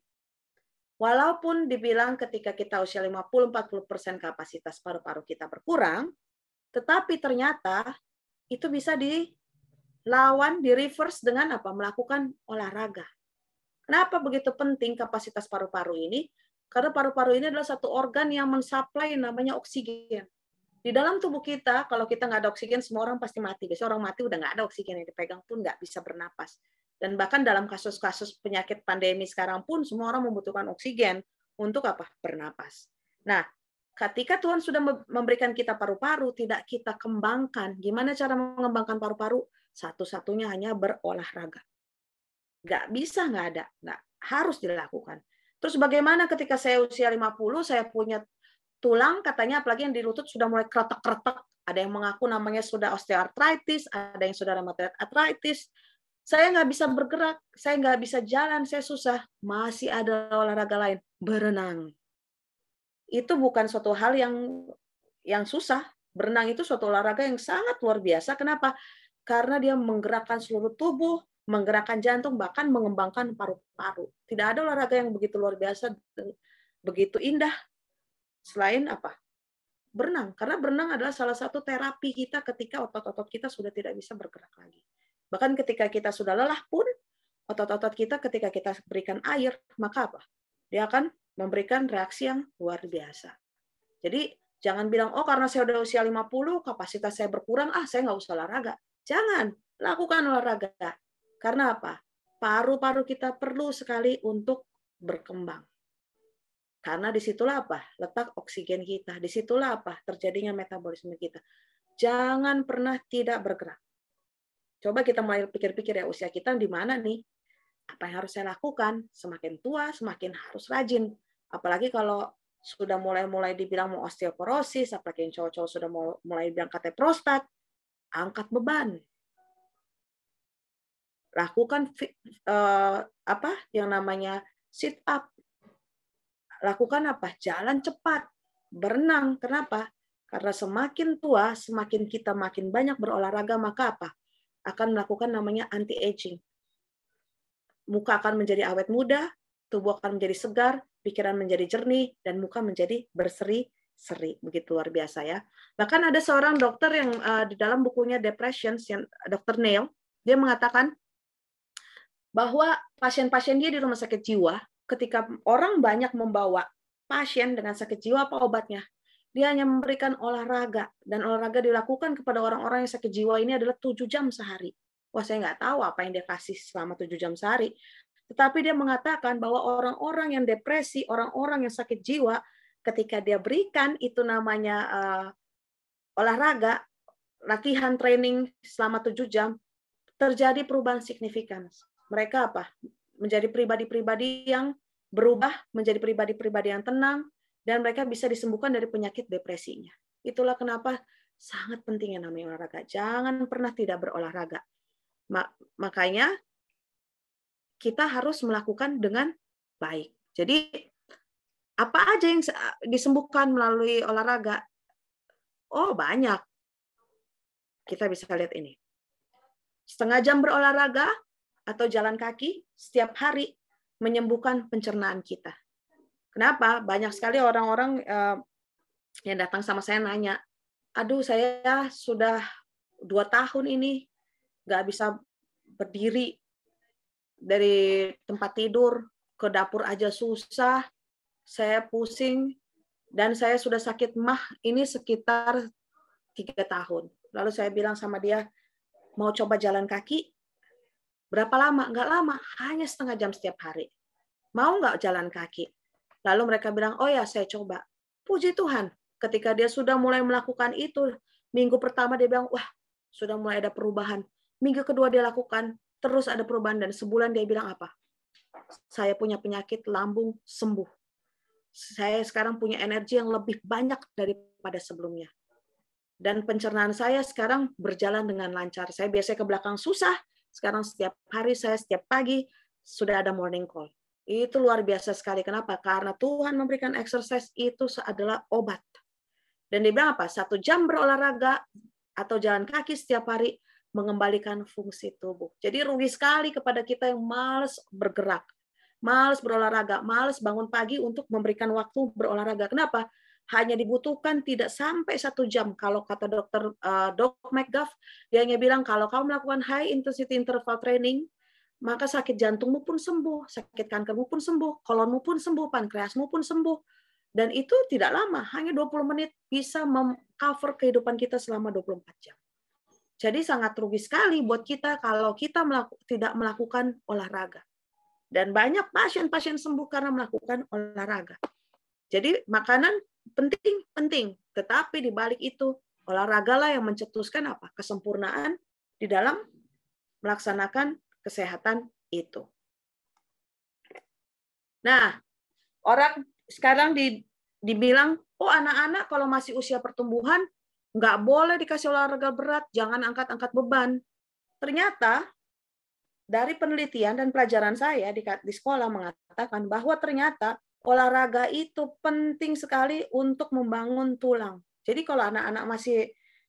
Walaupun dibilang ketika kita usia 50-40% kapasitas paru-paru kita berkurang, tetapi ternyata itu bisa dilawan, di reverse dengan apa? Melakukan olahraga. Kenapa begitu penting kapasitas paru-paru ini? Karena paru-paru ini adalah satu organ yang mensuplai namanya oksigen. Di dalam tubuh kita, kalau kita nggak ada oksigen, semua orang pasti mati. Biasanya orang mati udah nggak ada oksigen yang dipegang pun nggak bisa bernapas. Dan bahkan dalam kasus-kasus penyakit pandemi sekarang pun, semua orang membutuhkan oksigen untuk apa? Bernapas. Nah, ketika Tuhan sudah memberikan kita paru-paru, tidak kita kembangkan. Gimana cara mengembangkan paru-paru? Satu-satunya hanya berolahraga. Nggak bisa, nggak ada. Nggak harus dilakukan. Terus bagaimana ketika saya usia 50, saya punya tulang, katanya apalagi yang di lutut sudah mulai kretek-kretek. Ada yang mengaku namanya sudah osteoartritis, ada yang sudah rheumatoid arthritis. Saya nggak bisa bergerak, saya nggak bisa jalan, saya susah. Masih ada olahraga lain, berenang. Itu bukan suatu hal yang susah. Berenang itu suatu olahraga yang sangat luar biasa. Kenapa? Karena dia menggerakkan seluruh tubuh, menggerakkan jantung, bahkan mengembangkan paru-paru. Tidak ada olahraga yang begitu luar biasa, begitu indah, selain apa? Berenang. Karena berenang adalah salah satu terapi kita ketika otot-otot kita sudah tidak bisa bergerak lagi. Bahkan ketika kita sudah lelah pun, otot-otot kita ketika kita berikan air, maka apa? Dia akan memberikan reaksi yang luar biasa. Jadi jangan bilang, oh karena saya udah usia 50, kapasitas saya berkurang, saya nggak usah olahraga. Jangan, lakukan olahraga. Karena apa? Paru-paru kita perlu sekali untuk berkembang. Karena disitulah apa? Letak oksigen kita. Disitulah apa? Terjadinya metabolisme kita. Jangan pernah tidak bergerak. Coba kita mulai pikir-pikir ya, usia kita di mana nih? Apa yang harus saya lakukan? Semakin tua, semakin harus rajin. Apalagi kalau sudah mulai dibilang mau osteoporosis, apalagi yang cowok-cowok sudah mulai bilang katanya prostat, angkat beban. Lakukan apa yang namanya sit up. Lakukan apa? Jalan cepat, berenang. Kenapa? Karena semakin tua, semakin kita makin banyak berolahraga, maka apa? Akan melakukan namanya anti-aging. Muka akan menjadi awet muda, tubuh akan menjadi segar, pikiran menjadi jernih, dan muka menjadi berseri-seri. Begitu luar biasa ya. Bahkan ada seorang dokter yang di dalam bukunya Depression, Dr. Neil, dia mengatakan bahwa pasien-pasien dia di rumah sakit jiwa, ketika orang banyak membawa pasien dengan sakit jiwa, apa obatnya? Dia hanya memberikan olahraga, dan olahraga dilakukan kepada orang-orang yang sakit jiwa ini adalah 7 jam sehari. Wah, saya nggak tahu apa yang dia kasih selama 7 jam sehari. Tetapi dia mengatakan bahwa orang-orang yang depresi, orang-orang yang sakit jiwa, ketika dia berikan itu namanya olahraga, latihan training selama 7 jam, terjadi perubahan signifikan. Mereka apa? Menjadi pribadi-pribadi yang berubah, menjadi pribadi-pribadi yang tenang, dan mereka bisa disembuhkan dari penyakit depresinya. Itulah kenapa sangat penting yang namanya olahraga. Jangan pernah tidak berolahraga. Makanya kita harus melakukan dengan baik. Jadi apa aja yang disembuhkan melalui olahraga? Oh, banyak. Kita bisa lihat ini. Setengah jam berolahraga atau jalan kaki setiap hari menyembuhkan pencernaan kita. Kenapa? Banyak sekali orang-orang yang datang sama saya nanya, aduh saya sudah 2 tahun ini nggak bisa berdiri dari tempat tidur, ke dapur aja susah, saya pusing, dan saya sudah sakit mah ini sekitar 3 tahun. Lalu saya bilang sama dia, mau coba jalan kaki? Berapa lama? Nggak lama, hanya setengah jam setiap hari. Mau nggak jalan kaki? Lalu mereka bilang, oh ya saya coba. Puji Tuhan, ketika dia sudah mulai melakukan itu, minggu pertama dia bilang, wah sudah mulai ada perubahan. Minggu kedua dia lakukan, terus ada perubahan, dan sebulan dia bilang apa? Saya punya penyakit lambung sembuh. Saya sekarang punya energi yang lebih banyak daripada sebelumnya. Dan pencernaan saya sekarang berjalan dengan lancar. Saya biasanya ke belakang susah, sekarang setiap hari saya setiap pagi sudah ada morning call. Itu luar biasa sekali. Kenapa? Karena Tuhan memberikan exercise itu adalah obat. Dan dia bilang apa? 1 jam berolahraga atau jalan kaki setiap hari mengembalikan fungsi tubuh. Jadi rugi sekali kepada kita yang malas bergerak, malas berolahraga, malas bangun pagi untuk memberikan waktu berolahraga. Kenapa? Hanya dibutuhkan tidak sampai 1 jam. Kalau kata dokter Doc McGuff, dia hanya bilang kalau kamu melakukan high intensity interval training, maka sakit jantungmu pun sembuh, sakit kankermu pun sembuh, kolonmu pun sembuh, pankreasmu pun sembuh. Dan itu tidak lama, hanya 20 menit bisa mengcover kehidupan kita selama 24 jam. Jadi sangat rugi sekali buat kita kalau kita tidak melakukan olahraga. Dan banyak pasien-pasien sembuh karena melakukan olahraga. Jadi makanan penting, tetapi di balik itu olahragalah yang mencetuskan apa? Kesempurnaan di dalam melaksanakan kesehatan itu. Nah, orang sekarang dibilang, oh anak-anak kalau masih usia pertumbuhan nggak boleh dikasih olahraga berat, jangan angkat-angkat beban. Ternyata dari penelitian dan pelajaran saya di sekolah mengatakan bahwa ternyata olahraga itu penting sekali untuk membangun tulang. Jadi kalau anak-anak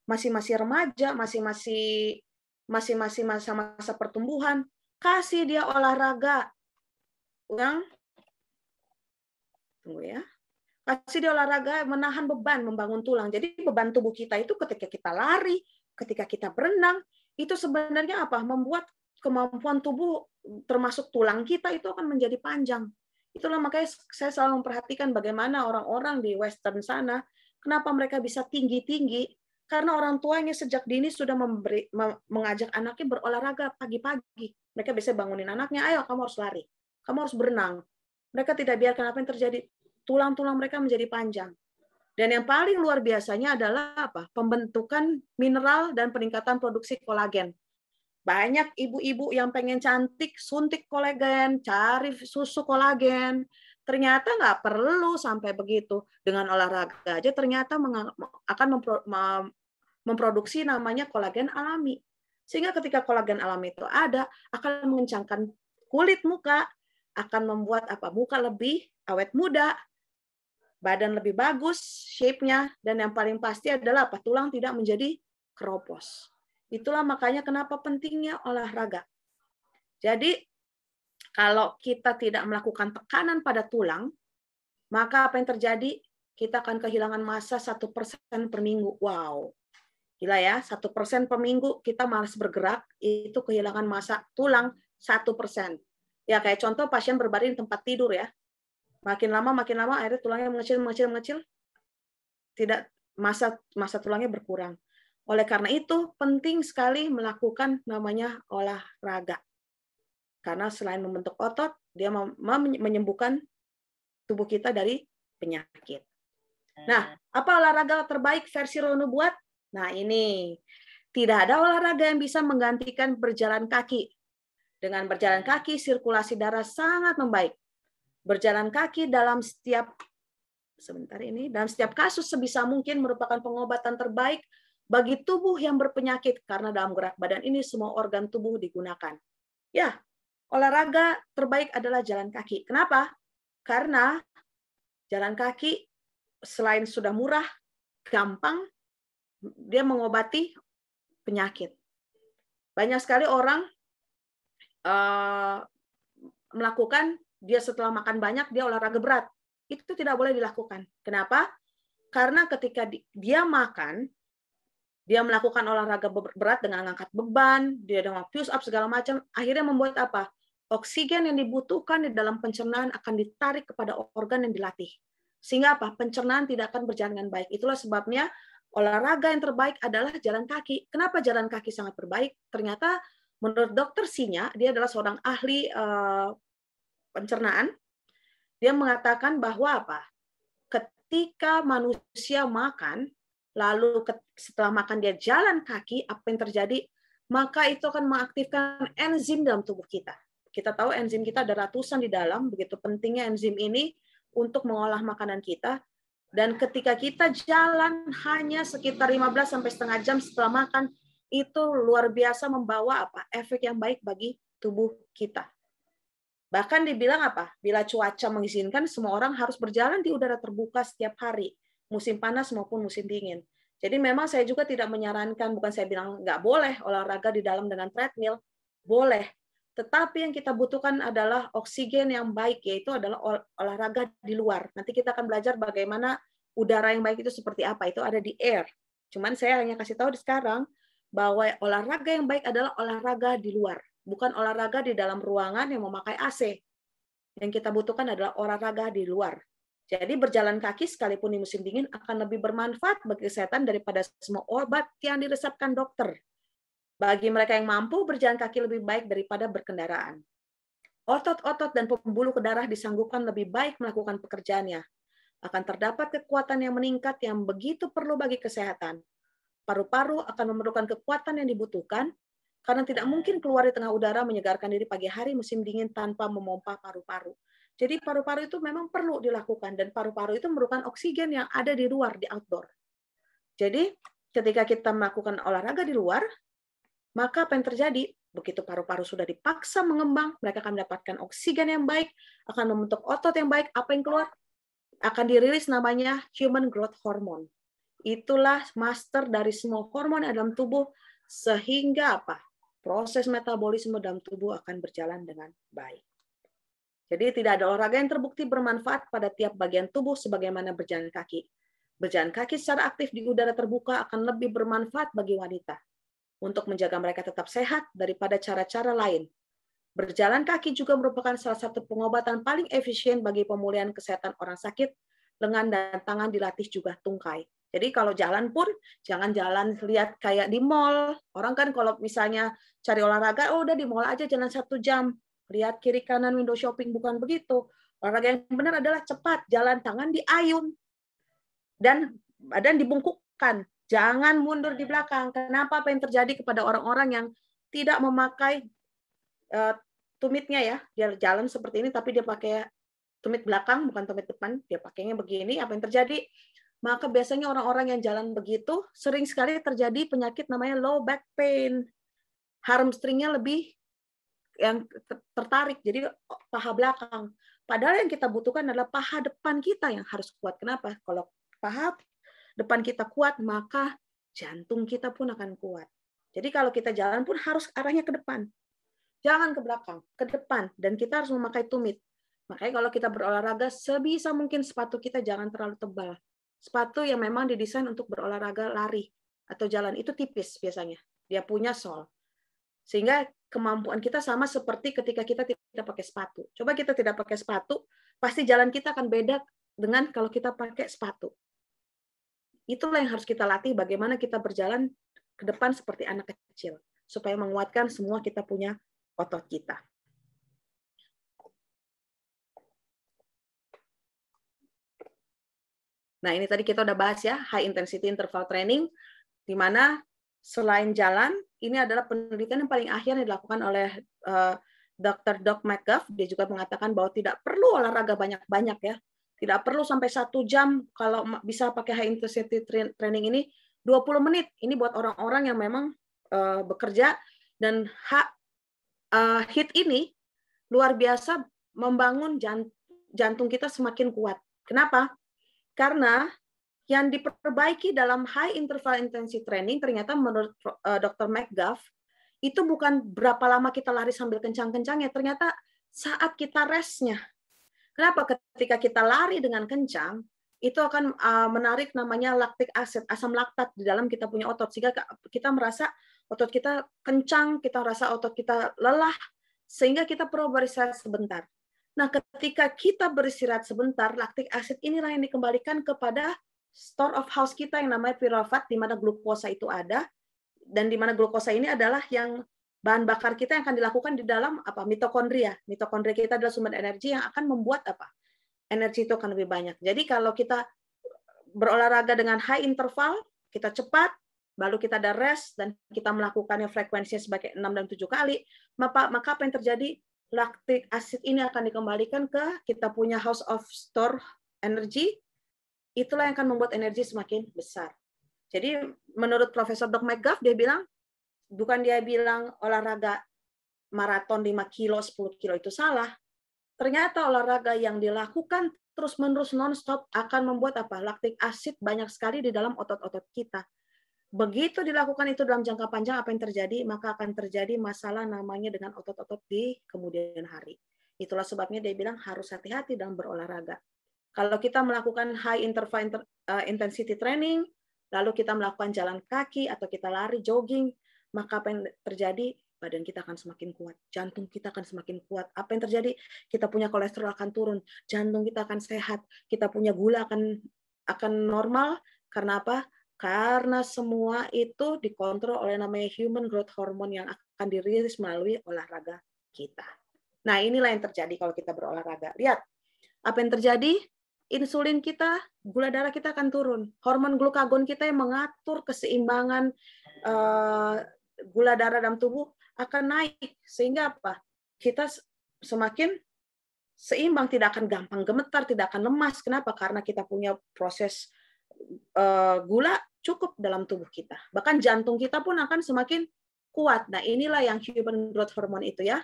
masih remaja, masih masa-masa pertumbuhan, kasih dia olahraga yang tunggu ya. Kasih dia olahraga menahan beban, membangun tulang. Jadi beban tubuh kita itu ketika kita lari, ketika kita berenang, itu sebenarnya apa? Membuat kemampuan tubuh termasuk tulang kita itu akan menjadi panjang. Itulah makanya saya selalu memperhatikan bagaimana orang-orang di Western sana, kenapa mereka bisa tinggi-tinggi, karena orang tuanya sejak dini sudah mengajak anaknya berolahraga pagi-pagi. Mereka bisa bangunin anaknya, ayo kamu harus lari, kamu harus berenang. Mereka tidak biarkan apa yang terjadi, tulang-tulang mereka menjadi panjang. Dan yang paling luar biasanya adalah apa? Pembentukan mineral dan peningkatan produksi kolagen. Banyak ibu-ibu yang pengen cantik, suntik kolagen, cari susu kolagen. Ternyata nggak perlu sampai begitu. Dengan olahraga aja ternyata akan memproduksi namanya kolagen alami. Sehingga ketika kolagen alami itu ada, akan mengencangkan kulit muka, akan membuat apa? Muka lebih awet muda, badan lebih bagus shape-nya, dan yang paling pasti adalah apa? Tulang tidak menjadi keropos. Itulah makanya kenapa pentingnya olahraga. Jadi kalau kita tidak melakukan tekanan pada tulang, maka apa yang terjadi? Kita akan kehilangan massa 1% per minggu. Wow, gila ya, 1% per minggu kita malas bergerak, itu kehilangan massa tulang 1%. Ya kayak contoh pasien berbaring di tempat tidur ya. Makin lama akhirnya tulangnya mengecil. Tidak, massa tulangnya berkurang. Oleh karena itu, penting sekali melakukan namanya olahraga. Karena selain membentuk otot, dia menyembuhkan tubuh kita dari penyakit. Nah, apa olahraga terbaik versi Rono buat? Nah, ini. Tidak ada olahraga yang bisa menggantikan berjalan kaki. Dengan berjalan kaki, sirkulasi darah sangat membaik. Berjalan kaki dalam setiap kasus sebisa mungkin merupakan pengobatan terbaik bagi tubuh yang berpenyakit, karena dalam gerak badan ini semua organ tubuh digunakan. Ya, olahraga terbaik adalah jalan kaki. Kenapa? Karena jalan kaki selain sudah murah, gampang, dia mengobati penyakit. Banyak sekali orang melakukan, dia setelah makan banyak, dia olahraga berat. Itu tidak boleh dilakukan. Kenapa? Karena ketika dia makan, dia melakukan olahraga berat dengan mengangkat beban, dia dengan push up segala macam, akhirnya membuat apa? Oksigen yang dibutuhkan di dalam pencernaan akan ditarik kepada organ yang dilatih. Sehingga apa? Pencernaan tidak akan berjalan dengan baik. Itulah sebabnya olahraga yang terbaik adalah jalan kaki. Kenapa jalan kaki sangat berbaik? Ternyata menurut Dr. Sinya, dia adalah seorang ahli pencernaan, dia mengatakan bahwa apa? Ketika manusia makan, lalu setelah makan dia jalan kaki, apa yang terjadi? Maka itu akan mengaktifkan enzim dalam tubuh kita. Kita tahu enzim kita ada ratusan di dalam, begitu pentingnya enzim ini untuk mengolah makanan kita. Dan ketika kita jalan hanya sekitar 15 sampai setengah jam setelah makan, itu luar biasa membawa apa? Efek yang baik bagi tubuh kita. Bahkan dibilang apa? Bila cuaca mengizinkan, semua orang harus berjalan di udara terbuka setiap hari, musim panas maupun musim dingin. Jadi memang saya juga tidak menyarankan, bukan saya bilang nggak boleh olahraga di dalam dengan treadmill, boleh. Tetapi yang kita butuhkan adalah oksigen yang baik, yaitu adalah olahraga di luar. Nanti kita akan belajar bagaimana udara yang baik itu seperti apa. Itu ada di air. Cuman saya hanya kasih tahu sekarang bahwa olahraga yang baik adalah olahraga di luar. Bukan olahraga di dalam ruangan yang memakai AC. Yang kita butuhkan adalah olahraga di luar. Jadi berjalan kaki sekalipun di musim dingin akan lebih bermanfaat bagi kesehatan daripada semua obat yang diresepkan dokter. Bagi mereka yang mampu, berjalan kaki lebih baik daripada berkendaraan. Otot-otot dan pembuluh darah disanggupkan lebih baik melakukan pekerjaannya. Akan terdapat kekuatan yang meningkat yang begitu perlu bagi kesehatan. Paru-paru akan memerlukan kekuatan yang dibutuhkan, karena tidak mungkin keluar di tengah udara menyegarkan diri pagi hari musim dingin tanpa memompa paru-paru. Jadi paru-paru itu memang perlu dilakukan, dan paru-paru itu merupakan oksigen yang ada di luar, di outdoor. Jadi ketika kita melakukan olahraga di luar, maka apa yang terjadi? Begitu paru-paru sudah dipaksa mengembang, mereka akan mendapatkan oksigen yang baik, akan membentuk otot yang baik. Apa yang keluar? Akan dirilis namanya human growth hormone. Itulah master dari semua hormon yang dalam tubuh, sehingga apa? Proses metabolisme dalam tubuh akan berjalan dengan baik. Jadi tidak ada olahraga yang terbukti bermanfaat pada tiap bagian tubuh sebagaimana berjalan kaki. Berjalan kaki secara aktif di udara terbuka akan lebih bermanfaat bagi wanita untuk menjaga mereka tetap sehat daripada cara-cara lain. Berjalan kaki juga merupakan salah satu pengobatan paling efisien bagi pemulihan kesehatan orang sakit. Lengan dan tangan dilatih juga tungkai. Jadi kalau jalan pun jangan jalan lihat kayak di mall. Orang kan kalau misalnya cari olahraga, oh udah di mall aja jalan 1 jam. Lihat kiri kanan window shopping, bukan begitu. Olahraga yang benar adalah cepat, jalan tangan diayun dan badan dibungkukkan. Jangan mundur di belakang. Kenapa? Apa yang terjadi kepada orang-orang yang tidak memakai tumitnya ya? Dia jalan seperti ini, tapi dia pakai tumit belakang, bukan tumit depan. Dia pakainya begini. Apa yang terjadi? Maka biasanya orang-orang yang jalan begitu, sering sekali terjadi penyakit namanya low back pain. Hamstringnya lebih yang tertarik, jadi paha belakang. Padahal yang kita butuhkan adalah paha depan kita yang harus kuat. Kenapa? Kalau paha depan kita kuat, maka jantung kita pun akan kuat. Jadi kalau kita jalan pun harus arahnya ke depan. Jangan ke belakang, ke depan. Dan kita harus memakai tumit. Makanya kalau kita berolahraga, sebisa mungkin sepatu kita jangan terlalu tebal. Sepatu yang memang didesain untuk berolahraga lari atau jalan, itu tipis biasanya. Dia punya sol. Sehingga kemampuan kita sama seperti ketika kita tidak pakai sepatu. Coba kita tidak pakai sepatu, pasti jalan kita akan beda dengan kalau kita pakai sepatu. Itulah yang harus kita latih, bagaimana kita berjalan ke depan seperti anak kecil, supaya menguatkan semua kita punya otot kita. Nah, ini tadi kita udah bahas ya, high intensity interval training, di mana selain jalan, ini adalah penelitian yang paling akhir yang dilakukan oleh Dr. Doc McGuff. Dia juga mengatakan bahwa tidak perlu olahraga banyak-banyak ya. Tidak perlu sampai 1 jam, kalau bisa pakai high intensity training ini 20 menit. Ini buat orang-orang yang memang bekerja, dan HIIT ini luar biasa membangun jantung kita semakin kuat. Kenapa? Karena yang diperbaiki dalam high interval intensity training ternyata menurut Dr. McGuff itu bukan berapa lama kita lari sambil kencang-kencangnya, ternyata saat kita restnya. Kenapa? Ketika kita lari dengan kencang, itu akan menarik namanya lactic acid, asam laktat di dalam kita punya otot, sehingga kita merasa otot kita kencang, kita merasa otot kita lelah, sehingga kita perlu beristirahat sebentar. Nah, ketika kita beristirahat sebentar, lactic acid inilah yang dikembalikan kepada store of house kita yang namanya pirofat, di mana glukosa itu ada, dan di mana glukosa ini adalah yang bahan bakar kita yang akan dilakukan di dalam apa? Mitokondria. Mitokondria kita adalah sumber energi yang akan membuat apa? Energi itu akan lebih banyak. Jadi kalau kita berolahraga dengan high interval, kita cepat, lalu kita ada rest, dan kita melakukannya frekuensinya sebagai 6 dan 7 kali, maka apa yang terjadi? laktik asid ini akan dikembalikan ke kita punya house of store energy, itulah yang akan membuat energi semakin besar. Jadi menurut Profesor Doc McGuff, dia bilang, bukan dia bilang olahraga maraton 5 kilo, 10 kilo itu salah. Ternyata olahraga yang dilakukan terus-menerus non-stop akan membuat apa? Laktik asid banyak sekali di dalam otot-otot kita. Begitu dilakukan itu dalam jangka panjang, apa yang terjadi? Maka akan terjadi masalah namanya dengan otot-otot di kemudian hari. Itulah sebabnya dia bilang harus hati-hati dalam berolahraga. Kalau kita melakukan high interval intensity training, lalu kita melakukan jalan kaki atau kita lari, jogging, maka apa yang terjadi? Badan kita akan semakin kuat, jantung kita akan semakin kuat. Apa yang terjadi? Kita punya kolesterol akan turun, jantung kita akan sehat, kita punya gula akan normal. Karena apa? Karena semua itu dikontrol oleh namanya human growth hormone yang akan dirilis melalui olahraga kita. Nah, inilah yang terjadi kalau kita berolahraga. Lihat, apa yang terjadi? Insulin kita, gula darah kita akan turun. Hormon glukagon kita yang mengatur keseimbangan gula darah dalam tubuh akan naik. Sehingga apa? Kita semakin seimbang, tidak akan gampang gemetar, tidak akan lemas. Kenapa? Karena kita punya proses gula cukup dalam tubuh kita. Bahkan jantung kita pun akan semakin kuat. Nah, inilah yang human growth hormone itu ya.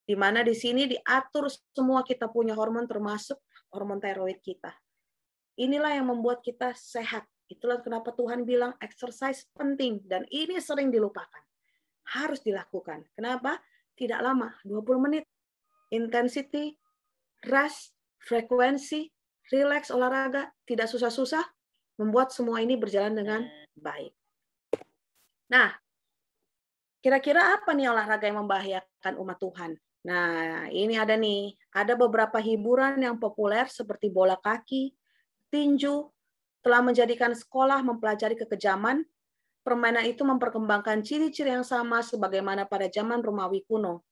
Di mana di sini diatur semua kita punya hormon termasuk hormon tiroid kita. Inilah yang membuat kita sehat. Itulah kenapa Tuhan bilang exercise penting dan ini sering dilupakan. Harus dilakukan. Kenapa? Tidak lama, 20 menit. Intensity, rest, frekuensi, relax, olahraga, tidak susah-susah, membuat semua ini berjalan dengan baik. Nah, kira-kira apa nih olahraga yang membahayakan umat Tuhan? Nah, ini ada nih, ada beberapa hiburan yang populer seperti bola kaki, tinju, telah menjadikan sekolah mempelajari kekejaman. Permainan itu memperkembangkan ciri-ciri yang sama sebagaimana pada zaman Romawi kuno.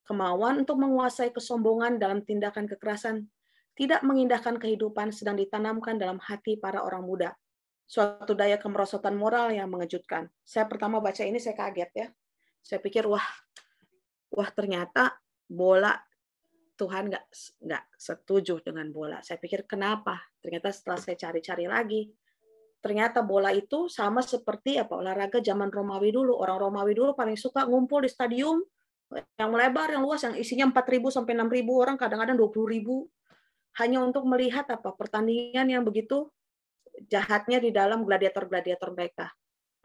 Kemauan untuk menguasai kesombongan dalam tindakan kekerasan tidak mengindahkan kehidupan sedang ditanamkan dalam hati para orang muda. Suatu daya kemerosotan moral yang mengejutkan. Saya pertama baca ini saya kaget ya. Saya pikir wah ternyata bola, Tuhan nggak setuju dengan bola. Saya pikir kenapa? Ternyata setelah saya cari-cari lagi, ternyata bola itu sama seperti olahraga zaman Romawi dulu. Orang Romawi dulu paling suka ngumpul di stadium yang lebar, yang luas, yang isinya 4.000 sampai 6.000 orang, kadang-kadang 20.000, hanya untuk melihat pertandingan yang begitu jahatnya di dalam gladiator-gladiator mereka.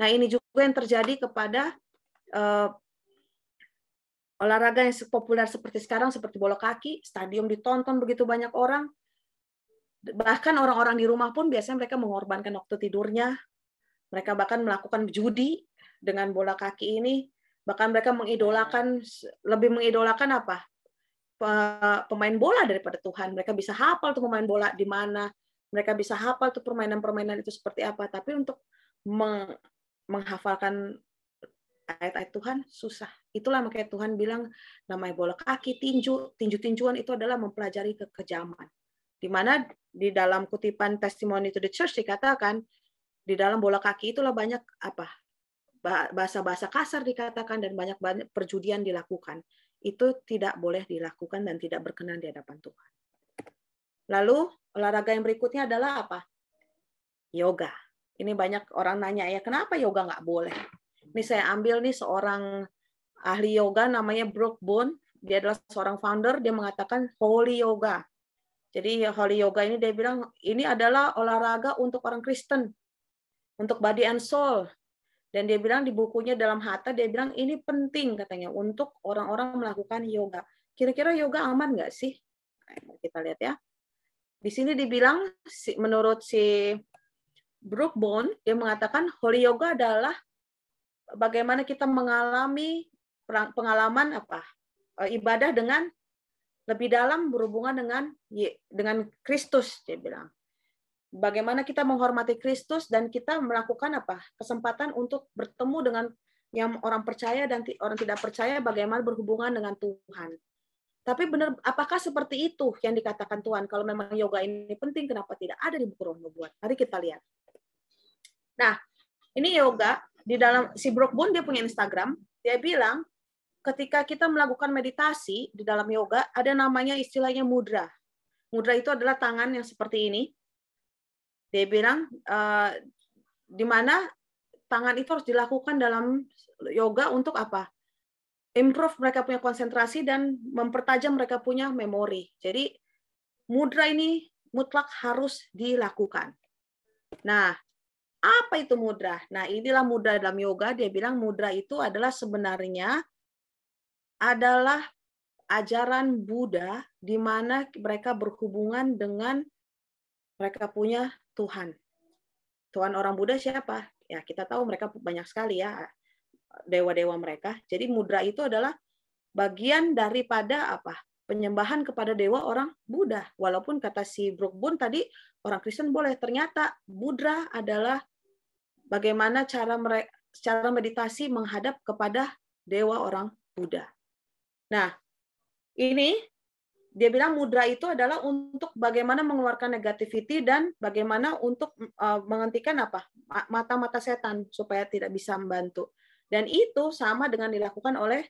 Nah, ini juga yang terjadi kepada olahraga yang populer seperti sekarang, seperti bola kaki, stadium ditonton begitu banyak orang. Bahkan orang-orang di rumah pun biasanya mereka mengorbankan waktu tidurnya. Mereka bahkan melakukan judi dengan bola kaki ini. Bahkan mereka lebih mengidolakan pemain bola daripada Tuhan. Mereka bisa hafal tuh pemain bola di mana. Mereka bisa hafal tuh permainan-permainan itu seperti apa. Tapi untuk menghafalkan ayat-ayat Tuhan susah. Itulah makanya Tuhan bilang namanya bola kaki, tinju-tinjuan itu adalah mempelajari kekejaman. Di mana di dalam kutipan Testimony to the Church dikatakan di dalam bola kaki itulah banyak bahasa-bahasa kasar dikatakan dan banyak perjudian dilakukan. Itu tidak boleh dilakukan dan tidak berkenan di hadapan Tuhan. Lalu olahraga yang berikutnya adalah apa? Yoga. Ini banyak orang nanya ya, kenapa yoga nggak boleh? Ini saya ambil nih seorang ahli yoga namanya Brooke Boone. Dia adalah seorang founder, dia mengatakan holy yoga. Jadi holy yoga ini dia bilang ini adalah olahraga untuk orang Kristen, untuk body and soul. Dan dia bilang di bukunya dalam Hatta, dia bilang ini penting katanya untuk orang-orang melakukan yoga. Kira-kira yoga aman nggak sih? Kita lihat ya. Di sini dibilang menurut si Brooke Boone, dia mengatakan holy yoga adalah bagaimana kita mengalami pengalaman ibadah dengan lebih dalam berhubungan dengan Kristus, dia bilang. Bagaimana kita menghormati Kristus dan kita melakukan kesempatan untuk bertemu dengan yang orang percaya dan orang tidak percaya, bagaimana berhubungan dengan Tuhan. Tapi benar, apakah seperti itu yang dikatakan Tuhan? Kalau memang yoga ini penting, kenapa tidak ada di buku Roh Nubuat? Mari kita lihat. Nah, ini yoga di dalam si Brooke Boone, dia punya Instagram, dia bilang ketika kita melakukan meditasi di dalam yoga, ada namanya istilahnya mudra. Mudra itu adalah tangan yang seperti ini. Dia bilang, di mana tangan itu harus dilakukan dalam yoga untuk apa? Improve mereka punya konsentrasi dan mempertajam mereka punya memori. Jadi mudra ini mutlak harus dilakukan. Nah, apa itu mudra? Nah, inilah mudra dalam yoga. Dia bilang mudra itu adalah sebenarnya adalah ajaran Buddha di mana mereka berhubungan dengan mereka punya Tuhan. Tuhan orang Buddha siapa? Ya, kita tahu mereka banyak sekali ya dewa-dewa mereka. Jadi mudra itu adalah bagian daripada apa? Penyembahan kepada dewa orang Buddha. Walaupun kata si Brookbun tadi orang Kristen boleh, ternyata mudra adalah bagaimana cara meditasi menghadap kepada dewa orang Buddha. Nah, ini dia bilang mudra itu adalah untuk bagaimana mengeluarkan negativity dan bagaimana untuk menghentikan apa? Mata-mata setan supaya tidak bisa membantu. Dan itu sama dengan dilakukan oleh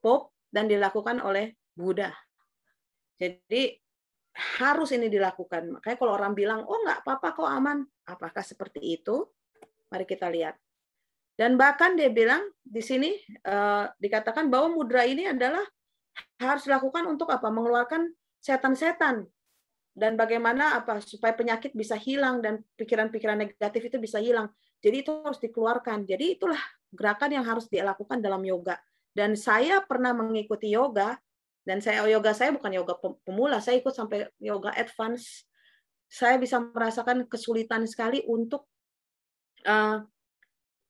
Pope dan dilakukan oleh Buddha. Jadi harus ini dilakukan. Makanya kalau orang bilang, oh nggak apa-apa kok aman. Apakah seperti itu? Mari kita lihat. Dan bahkan dia bilang di sini dikatakan bahwa mudra ini adalah harus dilakukan untuk apa? Mengeluarkan setan-setan. Dan bagaimana apa supaya penyakit bisa hilang dan pikiran-pikiran negatif itu bisa hilang. Jadi itu harus dikeluarkan. Jadi itulah gerakan yang harus dilakukan dalam yoga. Dan saya pernah mengikuti yoga, dan yoga saya bukan yoga pemula, saya ikut sampai yoga advance. Saya bisa merasakan kesulitan sekali untuk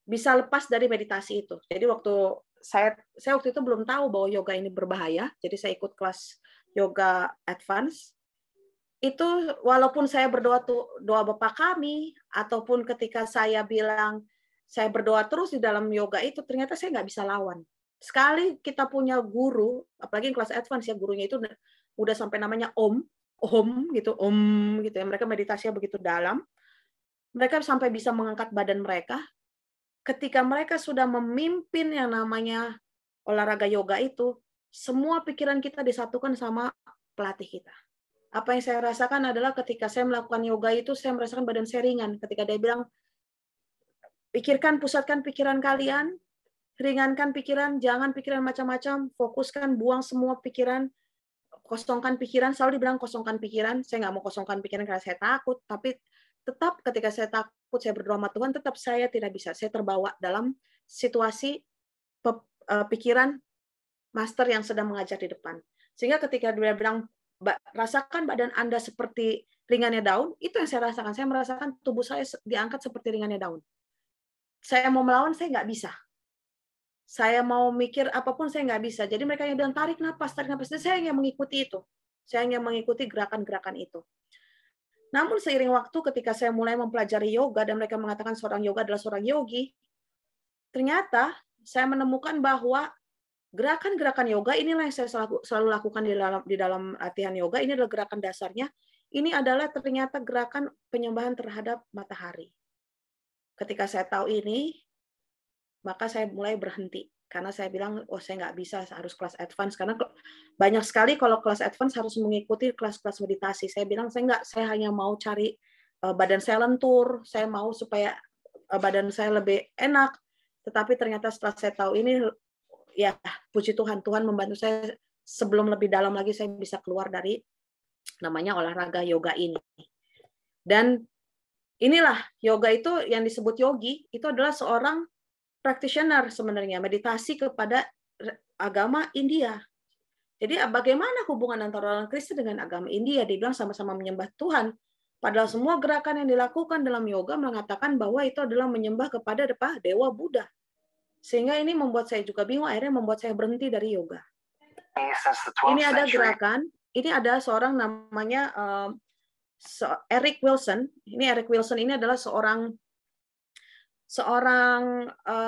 bisa lepas dari meditasi itu. Jadi waktu saya waktu itu belum tahu bahwa yoga ini berbahaya, jadi saya ikut kelas yoga advance. Itu walaupun saya berdoa doa Bapa Kami, ataupun ketika saya bilang saya berdoa terus di dalam yoga itu, ternyata saya nggak bisa lawan. Sekali kita punya guru, apalagi kelas advance ya, gurunya itu udah sampai namanya om gitu ya. Mereka meditasinya begitu dalam. Mereka sampai bisa mengangkat badan mereka. Ketika mereka sudah memimpin yang namanya olahraga yoga itu, semua pikiran kita disatukan sama pelatih kita. Apa yang saya rasakan adalah ketika saya melakukan yoga itu, saya merasakan badan saya ringan. Ketika dia bilang, pusatkan pikiran kalian, ringankan pikiran, jangan pikiran macam-macam, fokuskan, buang semua pikiran, kosongkan pikiran. Selalu dibilang kosongkan pikiran. Saya nggak mau kosongkan pikiran karena saya takut, tapi tetap ketika saya takut, saya berdoa sama Tuhan, tetap saya tidak bisa. Saya terbawa dalam situasi pikiran master yang sedang mengajar di depan. Sehingga ketika dia bilang, rasakan badan Anda seperti ringannya daun, itu yang saya rasakan. Saya merasakan tubuh saya diangkat seperti ringannya daun. Saya mau melawan, saya nggak bisa. Saya mau mikir apapun, saya nggak bisa. Jadi mereka yang bilang, tarik napas. Saya hanya mengikuti itu. Saya hanya mengikuti gerakan-gerakan itu. Namun seiring waktu ketika saya mulai mempelajari yoga dan mereka mengatakan seorang yoga adalah seorang yogi, ternyata saya menemukan bahwa gerakan-gerakan yoga inilah yang saya selalu lakukan di dalam latihan yoga. Ini adalah gerakan dasarnya. Ini adalah ternyata gerakan penyembahan terhadap matahari. Ketika saya tahu ini, maka saya mulai berhenti. Karena saya bilang, oh saya nggak bisa, harus kelas advance. Karena banyak sekali kalau kelas advance harus mengikuti kelas-kelas meditasi. Saya bilang, saya hanya mau cari badan saya lentur, saya mau supaya badan saya lebih enak. Tetapi ternyata setelah saya tahu ini, ya puji Tuhan, Tuhan membantu saya sebelum lebih dalam lagi saya bisa keluar dari namanya olahraga yoga ini. Dan inilah yoga itu yang disebut yogi, itu adalah seorang practitioner sebenarnya, meditasi kepada agama India. Jadi bagaimana hubungan antara orang Kristen dengan agama India? Dibilang sama-sama menyembah Tuhan. Padahal semua gerakan yang dilakukan dalam yoga mengatakan bahwa itu adalah menyembah kepada dewa Buddha. Sehingga ini membuat saya juga bingung, akhirnya membuat saya berhenti dari yoga. Ini ada gerakan, ini ada seorang namanya Eric Wilson. Ini Eric Wilson ini adalah seorang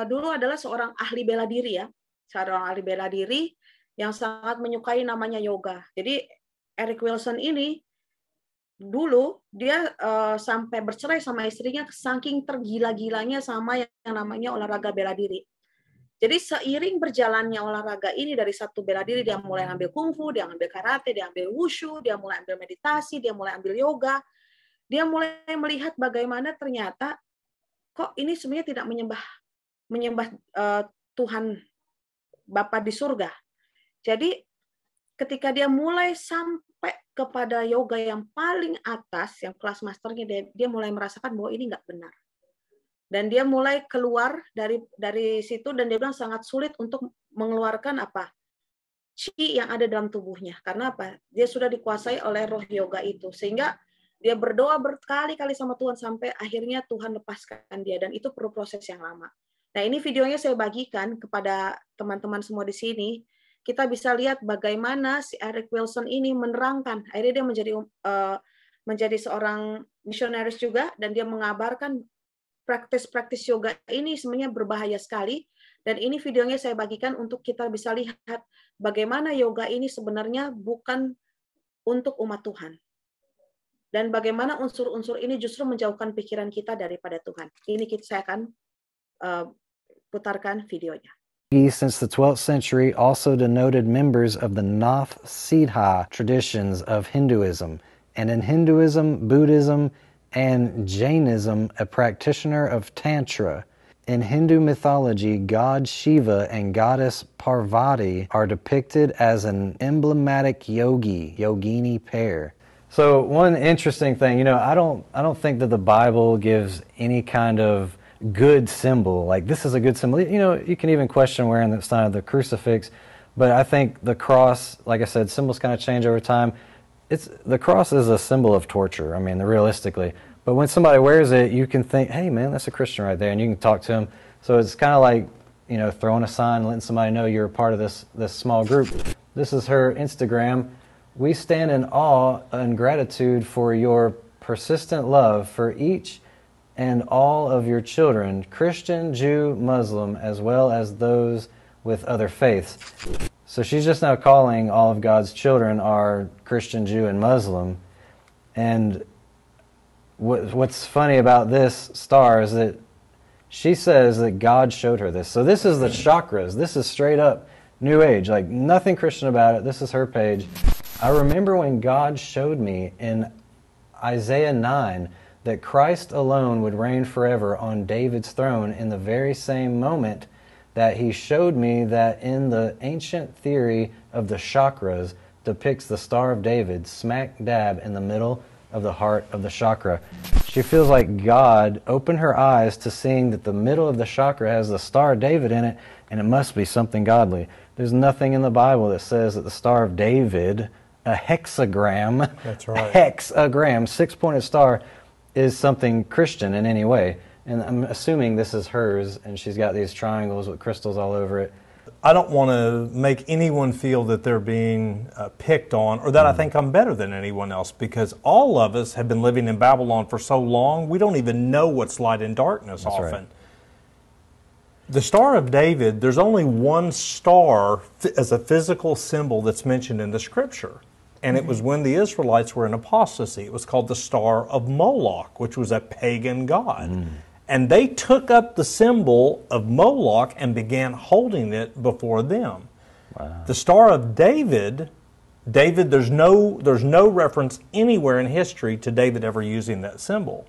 dulu adalah seorang ahli bela diri ya, seorang ahli bela diri yang sangat menyukai namanya yoga. Jadi Eric Wilson ini dulu dia sampai bercerai sama istrinya saking tergila-gilanya sama yang namanya olahraga bela diri. Jadi seiring berjalannya olahraga ini dari satu bela diri, dia mulai ambil kungfu, dia ambil karate, dia ambil wushu, dia mulai ambil meditasi, dia mulai ambil yoga. Dia mulai melihat bagaimana ternyata kok ini sebenarnya tidak menyembah Tuhan Bapa di surga. Jadi ketika dia mulai sampai kepada yoga yang paling atas, yang kelas masternya, dia mulai merasakan bahwa ini nggak benar. Dan dia mulai keluar dari situ, dan dia bilang sangat sulit untuk mengeluarkan apa? Chi yang ada dalam tubuhnya. Karena apa? Dia sudah dikuasai oleh roh yoga itu. Sehingga dia berdoa berkali-kali sama Tuhan sampai akhirnya Tuhan lepaskan dia, dan itu perlu proses yang lama. Nah, ini videonya saya bagikan kepada teman-teman semua di sini. Kita bisa lihat bagaimana si Eric Wilson ini menerangkan. Akhirnya dia menjadi seorang misionaris juga, dan dia mengabarkan praktis yoga ini sebenarnya berbahaya sekali. Dan ini videonya saya bagikan untuk kita bisa lihat bagaimana yoga ini sebenarnya bukan untuk umat Tuhan. Dan bagaimana unsur-unsur ini justru menjauhkan pikiran kita daripada Tuhan. Ini saya akan putarkan videonya. Since the 12th century also denoted members of the Nath Siddha traditions of Hinduism, and in Hinduism, Buddhism, and Jainism, a practitioner of Tantra. In Hindu mythology, God Shiva and goddess Parvati are depicted as an emblematic yogini pair. So one interesting thing, I don't think that the Bible gives any kind of good symbol. Like, this is a good symbol. You can even question wearing the sign of the crucifix, but I think the cross, like I said, symbols kind of change over time. The cross is a symbol of torture, realistically. But when somebody wears it, you can think, hey man, that's a Christian right there, and you can talk to him. So it's kind of like, throwing a sign, letting somebody know you're a part of this small group. This is her Instagram. We stand in awe and gratitude for your persistent love for each and all of your children, Christian, Jew, Muslim, as well as those with other faiths. So she's just now calling all of God's children are Christian, Jew, and Muslim. And what's funny about this star is that she says that God showed her this. So this is the chakras. This is straight up New Age, like nothing Christian about it. This is her page. I remember when God showed me in Isaiah 9 that Christ alone would reign forever on David's throne, in the very same moment that he showed me that in the ancient theory of the chakras depicts the Star of David smack dab in the middle of the heart of the chakra. She feels like God opened her eyes to seeing that the middle of the chakra has the Star of David in it, and it must be something godly. There's nothing in the Bible that says that the Star of David, a hexagram, that's right, a hexagram, six-pointed star, is something Christian in any way. And I'm assuming this is hers, and she's got these triangles with crystals all over it. I don't want to make anyone feel that they're being picked on, or that I think I'm better than anyone else, because all of us have been living in Babylon for so long, we don't even know what's light and darkness. That's often. Right. The Star of David, there's only one star as a physical symbol that's mentioned in the Scripture. And it was when the Israelites were in apostasy. It was called the Star of Moloch, which was a pagan god. And they took up the symbol of Moloch and began holding it before them. Wow. The Star of David, there's no reference anywhere in history to David ever using that symbol.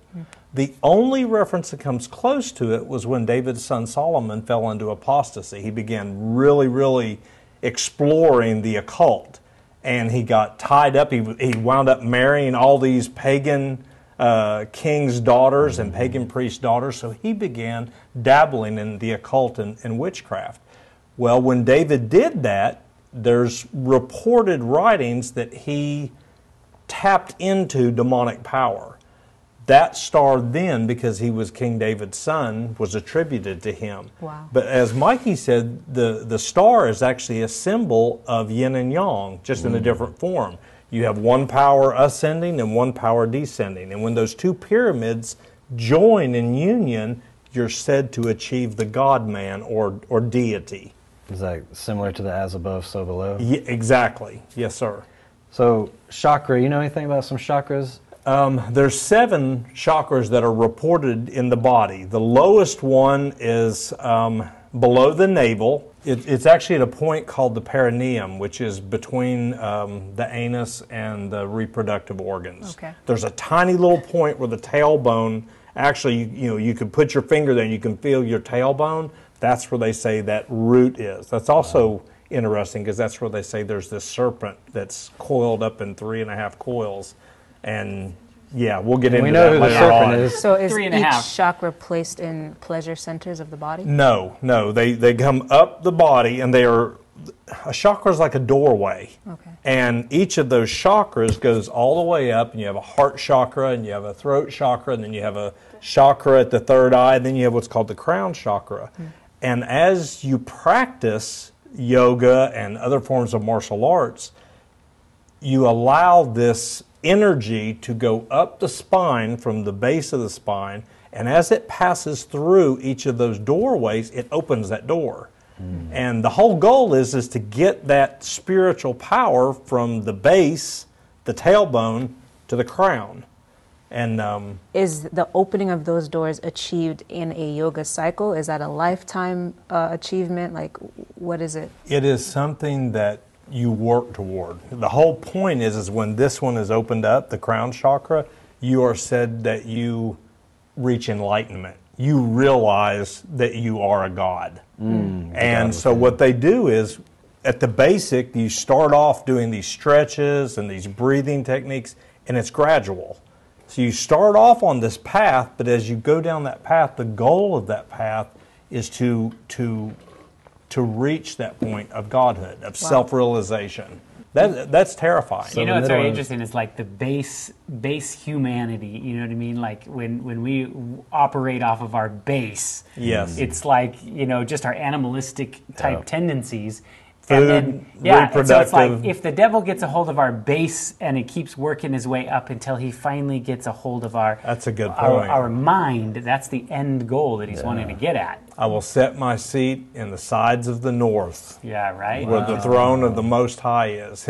The only reference that comes close to it was when David's son Solomon fell into apostasy. He began really exploring the occult. And he got tied up. He wound up marrying all these pagan kings' daughters and pagan priests' daughters. So he began dabbling in the occult and witchcraft. Well, when David did that, there's reported writings that he tapped into demonic power. That star then, because he was King David's son, was attributed to him. Wow. But as Mikey said, the star is actually a symbol of yin and yang, just in a different form. You have one power ascending and one power descending. And when those two pyramids join in union, you're said to achieve the God-man or deity. Is that similar to the as above, so below? Yeah, exactly. Yes, sir. So, chakra, you know anything about some chakras? There's 7 chakras that are reported in the body. The lowest one is below the navel. It's actually at a point called the perineum, which is between the anus and the reproductive organs. Okay. There's a tiny little point where the tailbone, actually, you can put your finger there and you can feel your tailbone. That's where they say that root is. That's also interesting because that's where they say there's this serpent that's coiled up in 3.5 coils. And yeah, we'll get into We know that who the later serpent on. is. So is 3.5. each chakra placed in pleasure centers of the body? No, they come up the body, and they are, a chakra is like a doorway. Okay. And each of those chakras goes all the way up, and you have a heart chakra, and you have a throat chakra, and then you have a chakra at the third eye, and then you have what's called the crown chakra. And as you practice yoga and other forms of martial arts, you allow this energy to go up the spine from the base of the spine, and as it passes through each of those doorways, it opens that door. And the whole goal is to get that spiritual power from the base, the tailbone, to the crown. And Is the opening of those doors achieved in a yoga cycle? Is that a lifetime achievement? Like, what is it? it is something that you work toward. The whole point is when this one is opened up, the crown chakra, you are said that you reach enlightenment. You realize that you are a God. And so what they do is, at the basic, you start off doing these stretches and these breathing techniques, and it's gradual. So you start off on this path, but as you go down that path, the goal of that path is to reach that point of godhood, of self-realization. That's terrifying. You know what's middle very of- interesting is like the base humanity, you know what I mean? Like when we operate off of our base, Yes. it's like, just our animalistic type tendencies. Food, and so it's like reproductive. if the devil gets a hold of our base and it keeps working his way up until he finally gets a hold of That's a good point. our mind, that's the end goal that he's wanting to get at. I will set my seat in the sides of the north, Yeah, right? where the throne of the Most High is.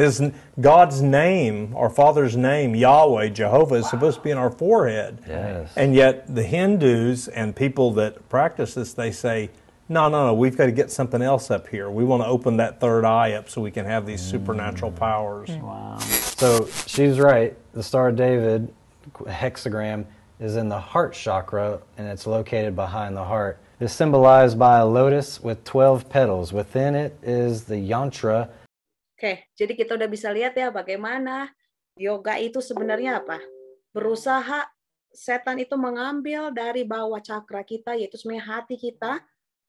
God's name, our Father's name, Yahweh, Jehovah, is supposed to be in our forehead. Yes. And yet the Hindus and people that practice this, they say, no, we've got to get something else up here. We want to open that third eye up so we can have these supernatural powers. Wow. So she's right. The Star of David hexagram is in the heart chakra, and it's located behind the heart. It's symbolized by a lotus with 12 petals. Within it is the yantra. Oke, jadi kita udah bisa lihat ya bagaimana yoga itu sebenarnya apa? Berusaha setan itu mengambil dari bawah cakra kita, yaitu sebenarnya hati kita,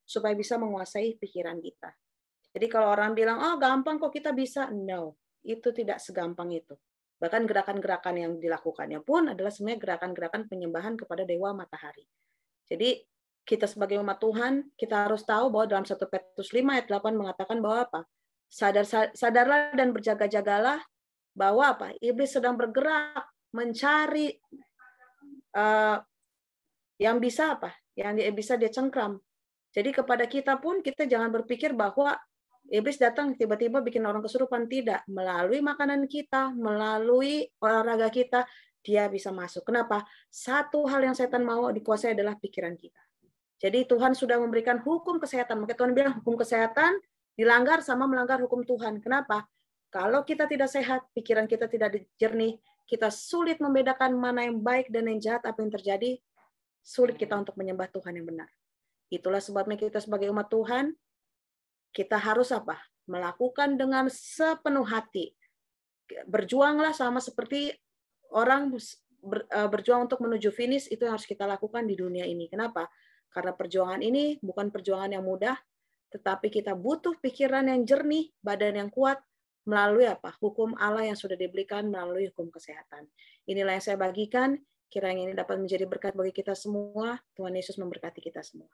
supaya bisa menguasai pikiran kita. Jadi kalau orang bilang, oh gampang kok kita bisa. No, itu tidak segampang itu. Bahkan gerakan-gerakan yang dilakukannya pun adalah sebenarnya gerakan-gerakan penyembahan kepada Dewa Matahari. Jadi kita sebagai umat Tuhan, kita harus tahu bahwa dalam 1 Petrus 5 ayat 8 mengatakan bahwa apa? Sadarlah dan berjaga-jagalah bahwa apa? Iblis sedang bergerak mencari yang bisa apa? Yang bisa dia cengkram. Jadi kepada kita pun, kita jangan berpikir bahwa iblis datang tiba-tiba bikin orang kesurupan. Tidak. Melalui makanan kita, melalui olahraga kita, dia bisa masuk. Kenapa? Satu hal yang setan mau dikuasai adalah pikiran kita. Jadi Tuhan sudah memberikan hukum kesehatan. Maka Tuhan bilang hukum kesehatan dilanggar sama melanggar hukum Tuhan. Kenapa? Kalau kita tidak sehat, pikiran kita tidak jernih, kita sulit membedakan mana yang baik dan yang jahat, apa yang terjadi, sulit kita untuk menyembah Tuhan yang benar. Itulah sebabnya kita sebagai umat Tuhan, kita harus apa? Melakukan dengan sepenuh hati. Berjuanglah sama seperti orang berjuang untuk menuju finish, itu yang harus kita lakukan di dunia ini. Kenapa? Karena perjuangan ini bukan perjuangan yang mudah, tetapi kita butuh pikiran yang jernih, badan yang kuat, melalui apa? Hukum Allah yang sudah diberikan melalui hukum kesehatan. Inilah yang saya bagikan. Kiranya ini dapat menjadi berkat bagi kita semua. Tuhan Yesus memberkati kita semua.